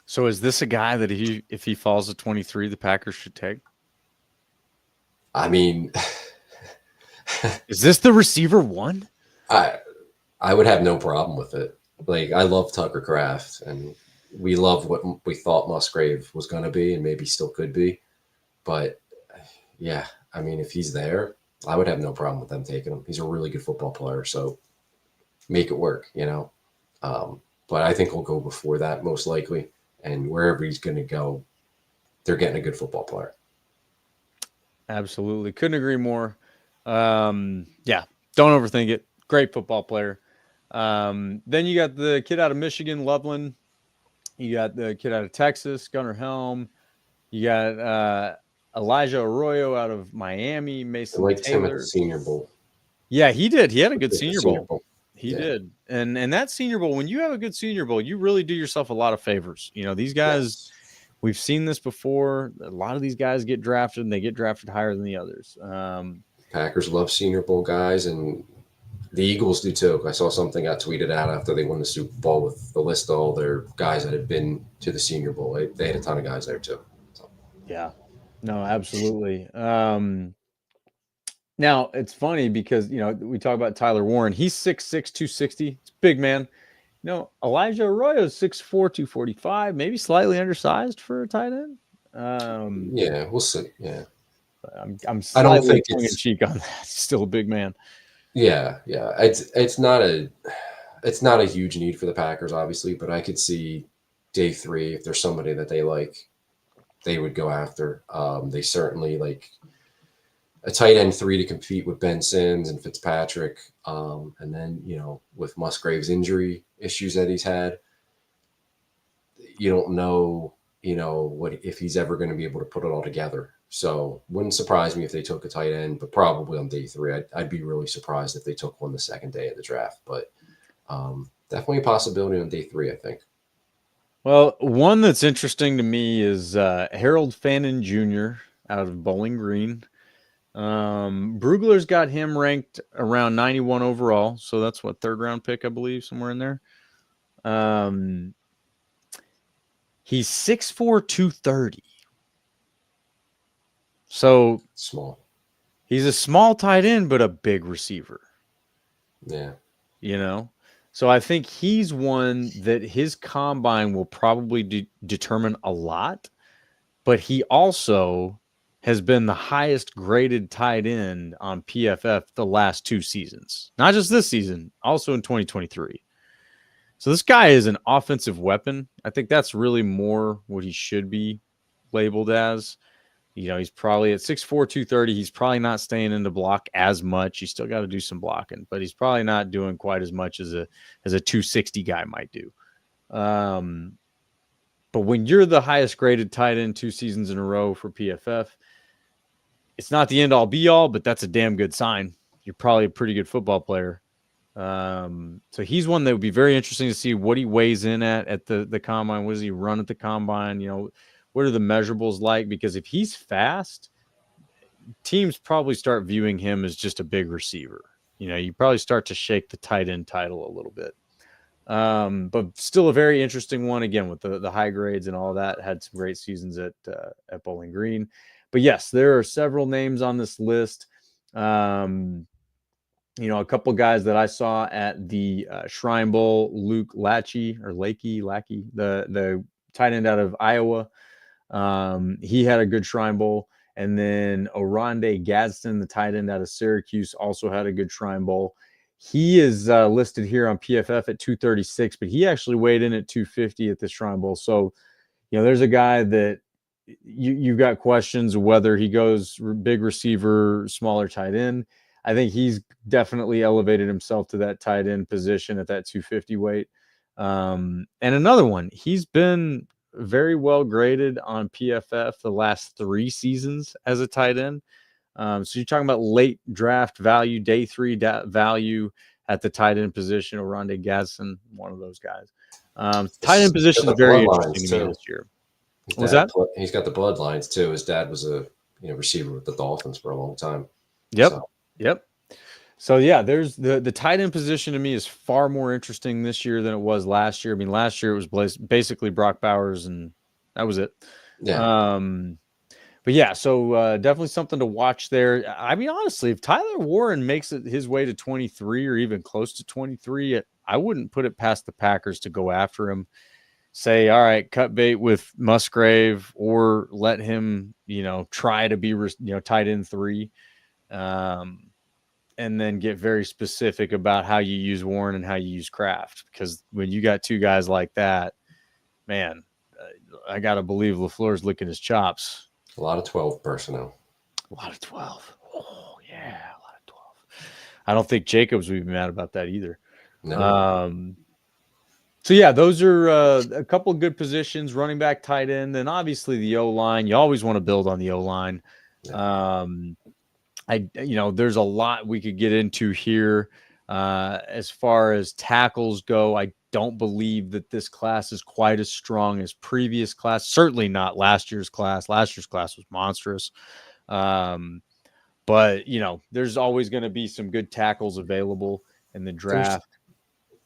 So is this a guy that if he falls to 23, the Packers should take? I mean, is this the receiver one? I would have no problem with it. Like, I love Tucker Kraft, and we love what we thought Musgrave was going to be and maybe still could be. But yeah, I mean, if he's there, I would have no problem with them taking him. He's a really good football player, so make it work, But I think he'll go before that, most likely. And wherever he's going to go, they're getting a good football player. Absolutely. Couldn't agree more. Yeah, don't overthink it. Great football player. Then you got the kid out of Michigan, Loveland. You got the kid out of Texas, Gunnar Helm. You got Elijah Arroyo out of Miami, Mason I liked Taylor. him at the Senior Bowl. Yeah, he did. He had a good Senior Bowl. He Yeah. did. And that Senior Bowl, when you have a good Senior Bowl, you really do yourself a lot of favors. These guys, we've seen this before. A lot of these guys get drafted, and they get drafted higher than the others. Packers love Senior Bowl guys, and the Eagles do too. I saw something got tweeted out after they won the Super Bowl with the list of all their guys that had been to the Senior Bowl. They had a ton of guys there too. So. Yeah. No, absolutely. Now, it's funny because, we talk about Tyler Warren. He's 6'6", 260. It's a big man. Elijah Arroyo is 6'4", 245, maybe slightly undersized for a tight end. Yeah, we'll see. Yeah. I'm slightly tongue in cheek on that. He's still a big man. Yeah. It's not a huge need for the Packers, obviously, but I could see day 3, if there's somebody that they like, they would go after. They certainly like a tight end 3 to compete with Ben Sims and Fitzpatrick. And then, with Musgrave's injury issues that he's had, you don't know, what if he's ever going to be able to put it all together. So wouldn't surprise me if they took a tight end, but probably on day 3. I'd be really surprised if they took one the second day of the draft, but definitely a possibility on day 3, I think. Well, one that's interesting to me is Harold Fannin Jr. out of Bowling Green. Brugler's got him ranked around 91 overall, so that's what, 3rd round pick, I believe, somewhere in there. He's 6'4", 230. So small. He's a small tight end, but a big receiver. Yeah. So I think he's one that his combine will probably determine a lot, but he also has been the highest graded tight end on PFF the last 2 seasons. Not just this season, also in 2023. So this guy is an offensive weapon. I think that's really more what he should be labeled as. He's probably at 6'4", 230. He's probably not staying in the block as much. He's still got to do some blocking, but he's probably not doing quite as much as a 260 guy might do. But when you're the highest graded tight end 2 seasons in a row for PFF, it's not the end all be all, but that's a damn good sign. You're probably a pretty good football player. So he's one that would be very interesting to see what he weighs in at the combine. What does he run at the combine? What are the measurables like? Because if he's fast, teams probably start viewing him as just a big receiver. You probably start to shake the tight end title a little bit. But still a very interesting one, again, with the high grades and all that. Had some great seasons at Bowling Green. But yes, there are several names on this list. A couple guys that I saw at the Shrine Bowl, Luke Lackey, the tight end out of Iowa. He had a good Shrine Bowl. And then Oronde Gadsden, the tight end out of Syracuse, also had a good Shrine Bowl. He is listed here on PFF at 236, but he actually weighed in at 250 at the Shrine Bowl. So, there's a guy that you've got questions whether he goes big receiver, smaller tight end. I think he's definitely elevated himself to that tight end position at that 250 weight. And another one, he's been very well graded on PFF the last 3 seasons as a tight end. So you're talking about late draft value, day 3 value at the tight end position. Oronde Gadsden, one of those guys. Tight end position is very interesting to me this year. He's got the bloodlines too. His dad was a receiver with the Dolphins for a long time. Yep. So yeah, there's the tight end position to me is far more interesting this year than it was last year. I mean, last year it was basically Brock Bowers and that was it. Yeah. But yeah, so definitely something to watch there. I mean, honestly, if Tyler Warren makes it his way to 23 or even close to 23, I wouldn't put it past the Packers to go after him. Say, all right, cut bait with Musgrave or let him, try to be, tight end 3. And then get very specific about how you use Warren and how you use Kraft. Because when you got 2 guys like that, man, I got to believe LaFleur's licking his chops. A lot of 12 personnel. A lot of 12. Oh, yeah, a lot of 12. I don't think Jacobs would be mad about that either. No. So, yeah, those are a couple of good positions, running back, tight end, and obviously the O-line. You always want to build on the O-line. Yeah. There's a lot we could get into here as far as tackles go. I don't believe that this class is quite as strong as previous class. Certainly not last year's class. Last year's class was monstrous. But, there's always going to be some good tackles available in the draft.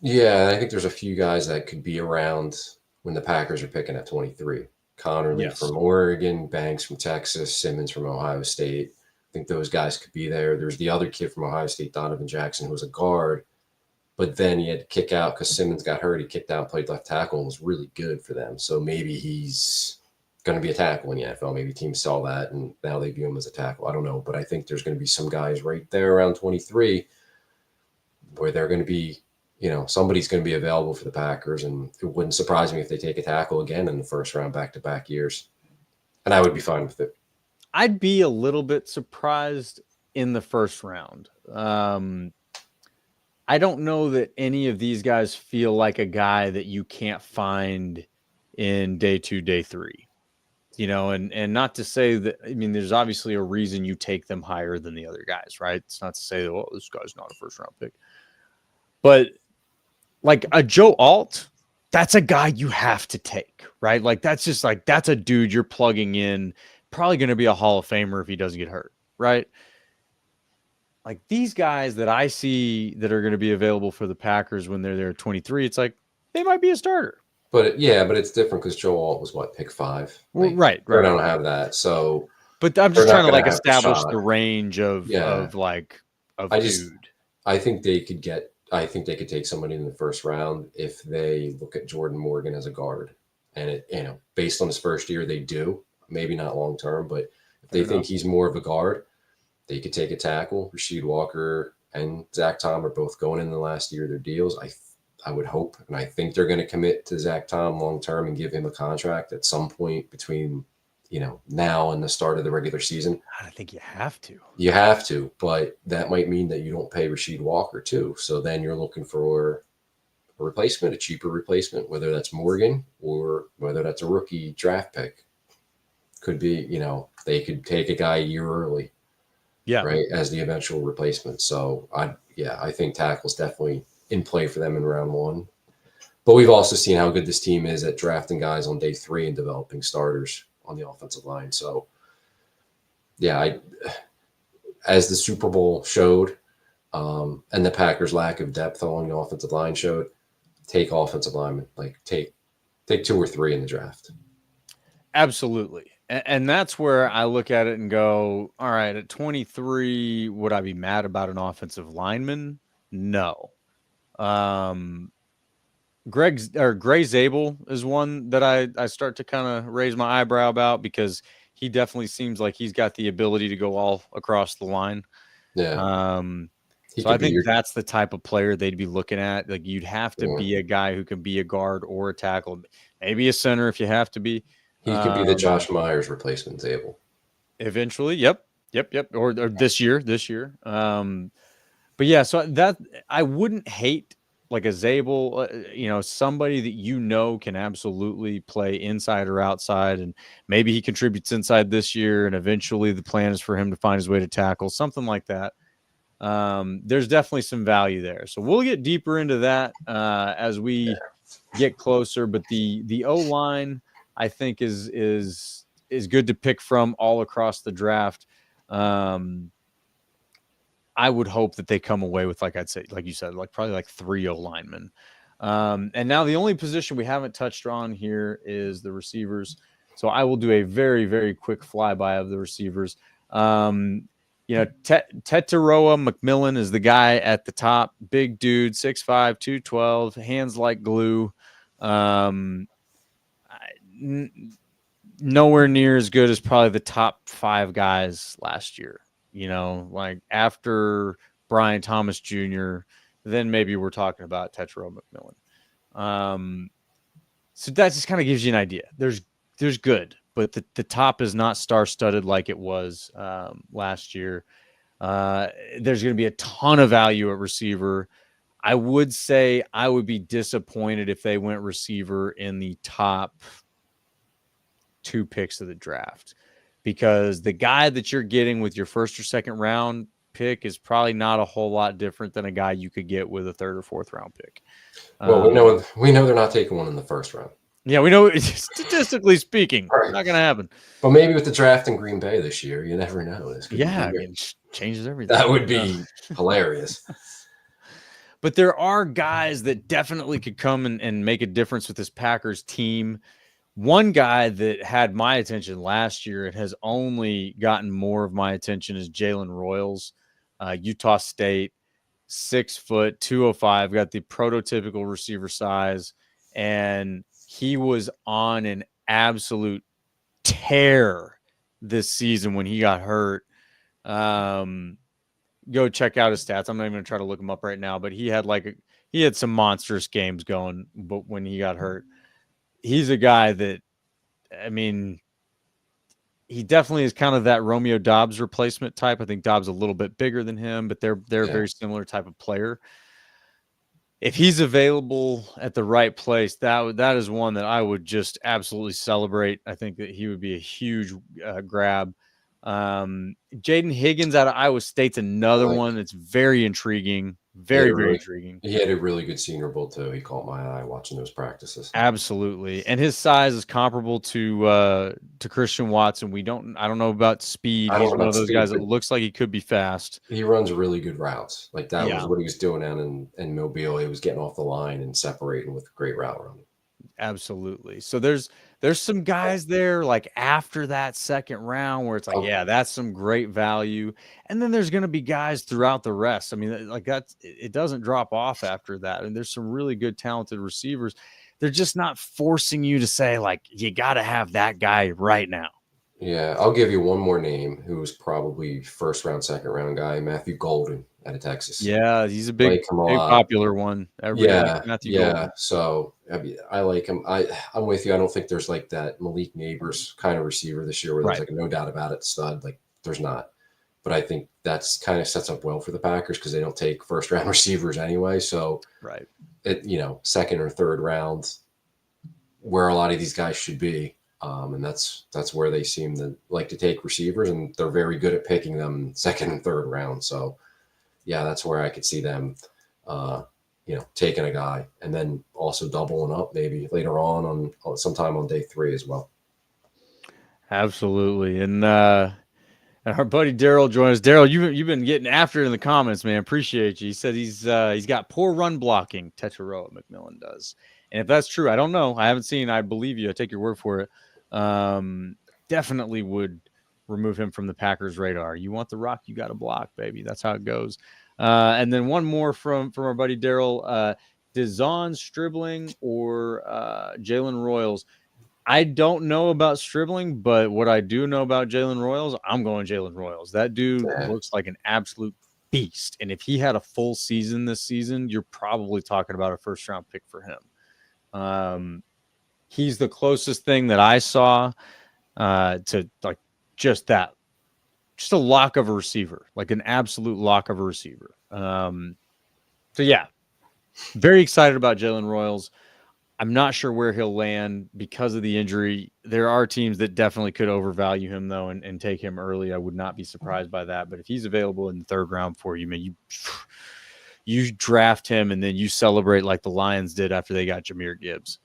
I think there's a few guys that could be around when the Packers are picking at 23. Connerly from Oregon, Banks from Texas, Simmons from Ohio State. I think those guys could be there. There's the other kid from Ohio State, Donovan Jackson, who was a guard, but then he had to kick out because Simmons got hurt. He kicked out, played left tackle, and was really good for them. So maybe he's going to be a tackle in the NFL. Maybe teams saw that, and now they view him as a tackle. I don't know, but I think there's going to be some guys right there around 23 where they're going to be, somebody's going to be available for the Packers, and it wouldn't surprise me if they take a tackle again in the first round back-to-back years, and I would be fine with it. I'd be a little bit surprised in the first round. I don't know that any of these guys feel like a guy that you can't find in day 2, day 3, and not to say that, I mean, there's obviously a reason you take them higher than the other guys, right? It's not to say that, well, this guy's not a first round pick, but like a Joe Alt, that's a guy you have to take, right? Like, that's a dude you're plugging in. Probably going to be a Hall of Famer if he doesn't get hurt, right? Like these guys that I see that are going to be available for the Packers when they're there at 23, it's like they might be a starter. But it's different because Joe Alt was pick 5? Right. They don't have that. So, but I'm just trying to establish the range of dude. I think they could take somebody in the first round if they look at Jordan Morgan as a guard, and based on his first year, they do. Maybe not long term, but if they think he's more of a guard, they could take a tackle. Rasheed Walker and Zach Tom are both going in the last year of their deals. I would hope, and I think they're going to commit to Zach Tom long term and give him a contract at some point between now and the start of the regular season. I think you have to. You have to, but that might mean that you don't pay Rasheed Walker too. So then you're looking for a replacement, a cheaper replacement, whether that's Morgan or whether that's a rookie draft pick. Could be, they could take a guy a year early, right, as the eventual replacement. So I think tackle's definitely in play for them in round 1. But we've also seen how good this team is at drafting guys on day 3 and developing starters on the offensive line. So as the Super Bowl showed, and the Packers' lack of depth along the offensive line showed, take offensive linemen, take 2 or 3 in the draft. Absolutely. And that's where I look at it and go, all right, at 23, would I be mad about an offensive lineman? No. Um, Gray Zabel is one that I start to kind of raise my eyebrow about because he definitely seems like he's got the ability to go all across the line. Yeah. He So could I be think your, that's the type of player they'd be looking at. Like you'd have to yeah. be a guy who can be a guard or a tackle, maybe a center if you have to be. He could be the Josh Myers replacement table. Eventually, yep. Or this year. But yeah, so that I wouldn't hate like a Zabel, somebody that can absolutely play inside or outside, and maybe he contributes inside this year, and eventually the plan is for him to find his way to tackle, something like that. There's definitely some value there, so we'll get deeper into that as we get closer. But the O line, I think, is good to pick from all across the draft. I would hope that they come away with, like you said, like probably like 3 O linemen. And now the only position we haven't touched on here is the receivers. So I will do a very, very quick flyby of the receivers. Tetaroa McMillan is the guy at the top. Big dude, 6'5", 212, hands like glue. Nowhere near as good as probably the top 5 guys last year. Like after Brian Thomas Jr., then maybe we're talking about Tetro McMillan. So that just kind of gives you an idea. There's good, but the top is not star-studded like it was last year. There's going to be a ton of value at receiver. I would say I would be disappointed if they went receiver in the top 2 picks of the draft, because the guy that you're getting with your first or second round pick is probably not a whole lot different than a guy you could get with a third or fourth round pick. Well, we know they're not taking one in the first round. Yeah, we know, statistically speaking, Right. not going to happen. But maybe with the draft in Green Bay this year, you never know. It changes everything. That would be hilarious. But there are guys that definitely could come and make a difference with this Packers team. One guy that had my attention last year and has only gotten more of my attention is Jalen Royals, Utah State, 6 foot, 205, got the prototypical receiver size, and he was on an absolute tear this season when he got hurt. Go check out his stats. I'm not even going to try to look him up right now, but he had some monstrous games going, but when he got hurt. He's a guy that, I mean, he definitely is kind of that Romeo Doubs replacement type. I think Doubs a little bit bigger than him, but they're a very similar type of player. If he's available at the right place, that is one that I would just absolutely celebrate. I think that he would be a huge grab. Jaden Higgins out of Iowa State's another one that's very intriguing. Very intriguing. He had a really good Senior Bowl too. He caught my eye watching those practices. Absolutely, and his size is comparable to Christian Watson. I don't know about speed. He's one of those guys that looks like he could be fast. He runs really good routes. Like that was what he was doing down in Mobile. He was getting off the line and separating with a great route running. Absolutely. So there's some guys there like after that second round where it's like, that's some great value. And then there's going to be guys throughout the rest. I mean, like it doesn't drop off after that. And there's some really good, talented receivers. They're just not forcing you to say like, you got to have that guy right now. Yeah. I'll give you one more name who's probably first round, second round guy, Matthew Golden out of Texas. Yeah. He's a big popular one. Golden. So I like him. I'm with you. I don't think there's like that Malik Neighbors kind of receiver this year where there's like no doubt about it, stud. Like there's not. But I think that's kind of sets up well for the Packers because they don't take first round receivers anyway. So second or third round, where a lot of these guys should be. And that's where they seem to like to take receivers, and they're very good at picking them second and third round. So yeah, that's where I could see them, taking a guy and then also doubling up maybe later on sometime on day 3 as well. Absolutely. And our buddy Daryl joined us. Daryl, you've been getting after it in the comments, man. Appreciate you. He said he's got poor run blocking. Tetaroa McMillan does. And if that's true, I don't know. I haven't seen. I believe you. I take your word for it. definitely would remove him from the Packers' radar. You want the rock, you got to block, baby. That's how it goes. And then one more from our buddy Daryl. Dezon Stribling or Jalen Royals. I don't know about Stribling, but what I do know about Jalen Royals, I'm going Jalen Royals. That dude looks like an absolute beast. And if he had a full season this season, you're probably talking about a first-round pick for him. He's the closest thing that I saw to like just a lock of a receiver, like an absolute lock of a receiver. So yeah, very excited about Jalen Royals. I'm not sure where he'll land because of the injury. There are teams that definitely could overvalue him, though, and take him early. I would not be surprised by that. But if he's available in the third round for you, man, you draft him and then you celebrate like the Lions did after they got Jahmyr Gibbs.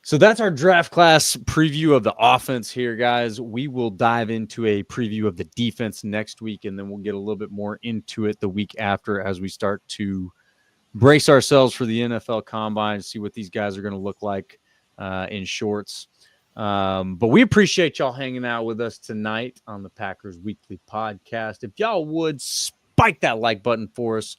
So that's our draft class preview of the offense here, guys. We will dive into a preview of the defense next week, and then we'll get a little bit more into it the week after as we start to brace ourselves for the NFL Combine, see what these guys are going to look like in shorts. But we appreciate y'all hanging out with us tonight on the Packers Weekly Podcast. If y'all would spike that like button for us,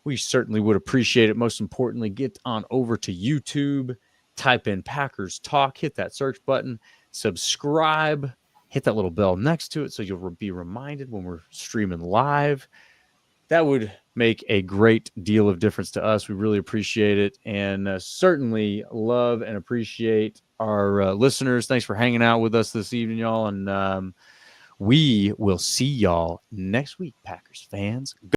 we certainly would appreciate it. Most importantly, get on over to YouTube, type in Packers Talk, hit that search button, subscribe, hit that little bell next to it so you'll be reminded when we're streaming live. That would make a great deal of difference to us. We really appreciate it, and certainly love and appreciate our listeners. Thanks for hanging out with us this evening, y'all, and we will see y'all next week, Packers fans.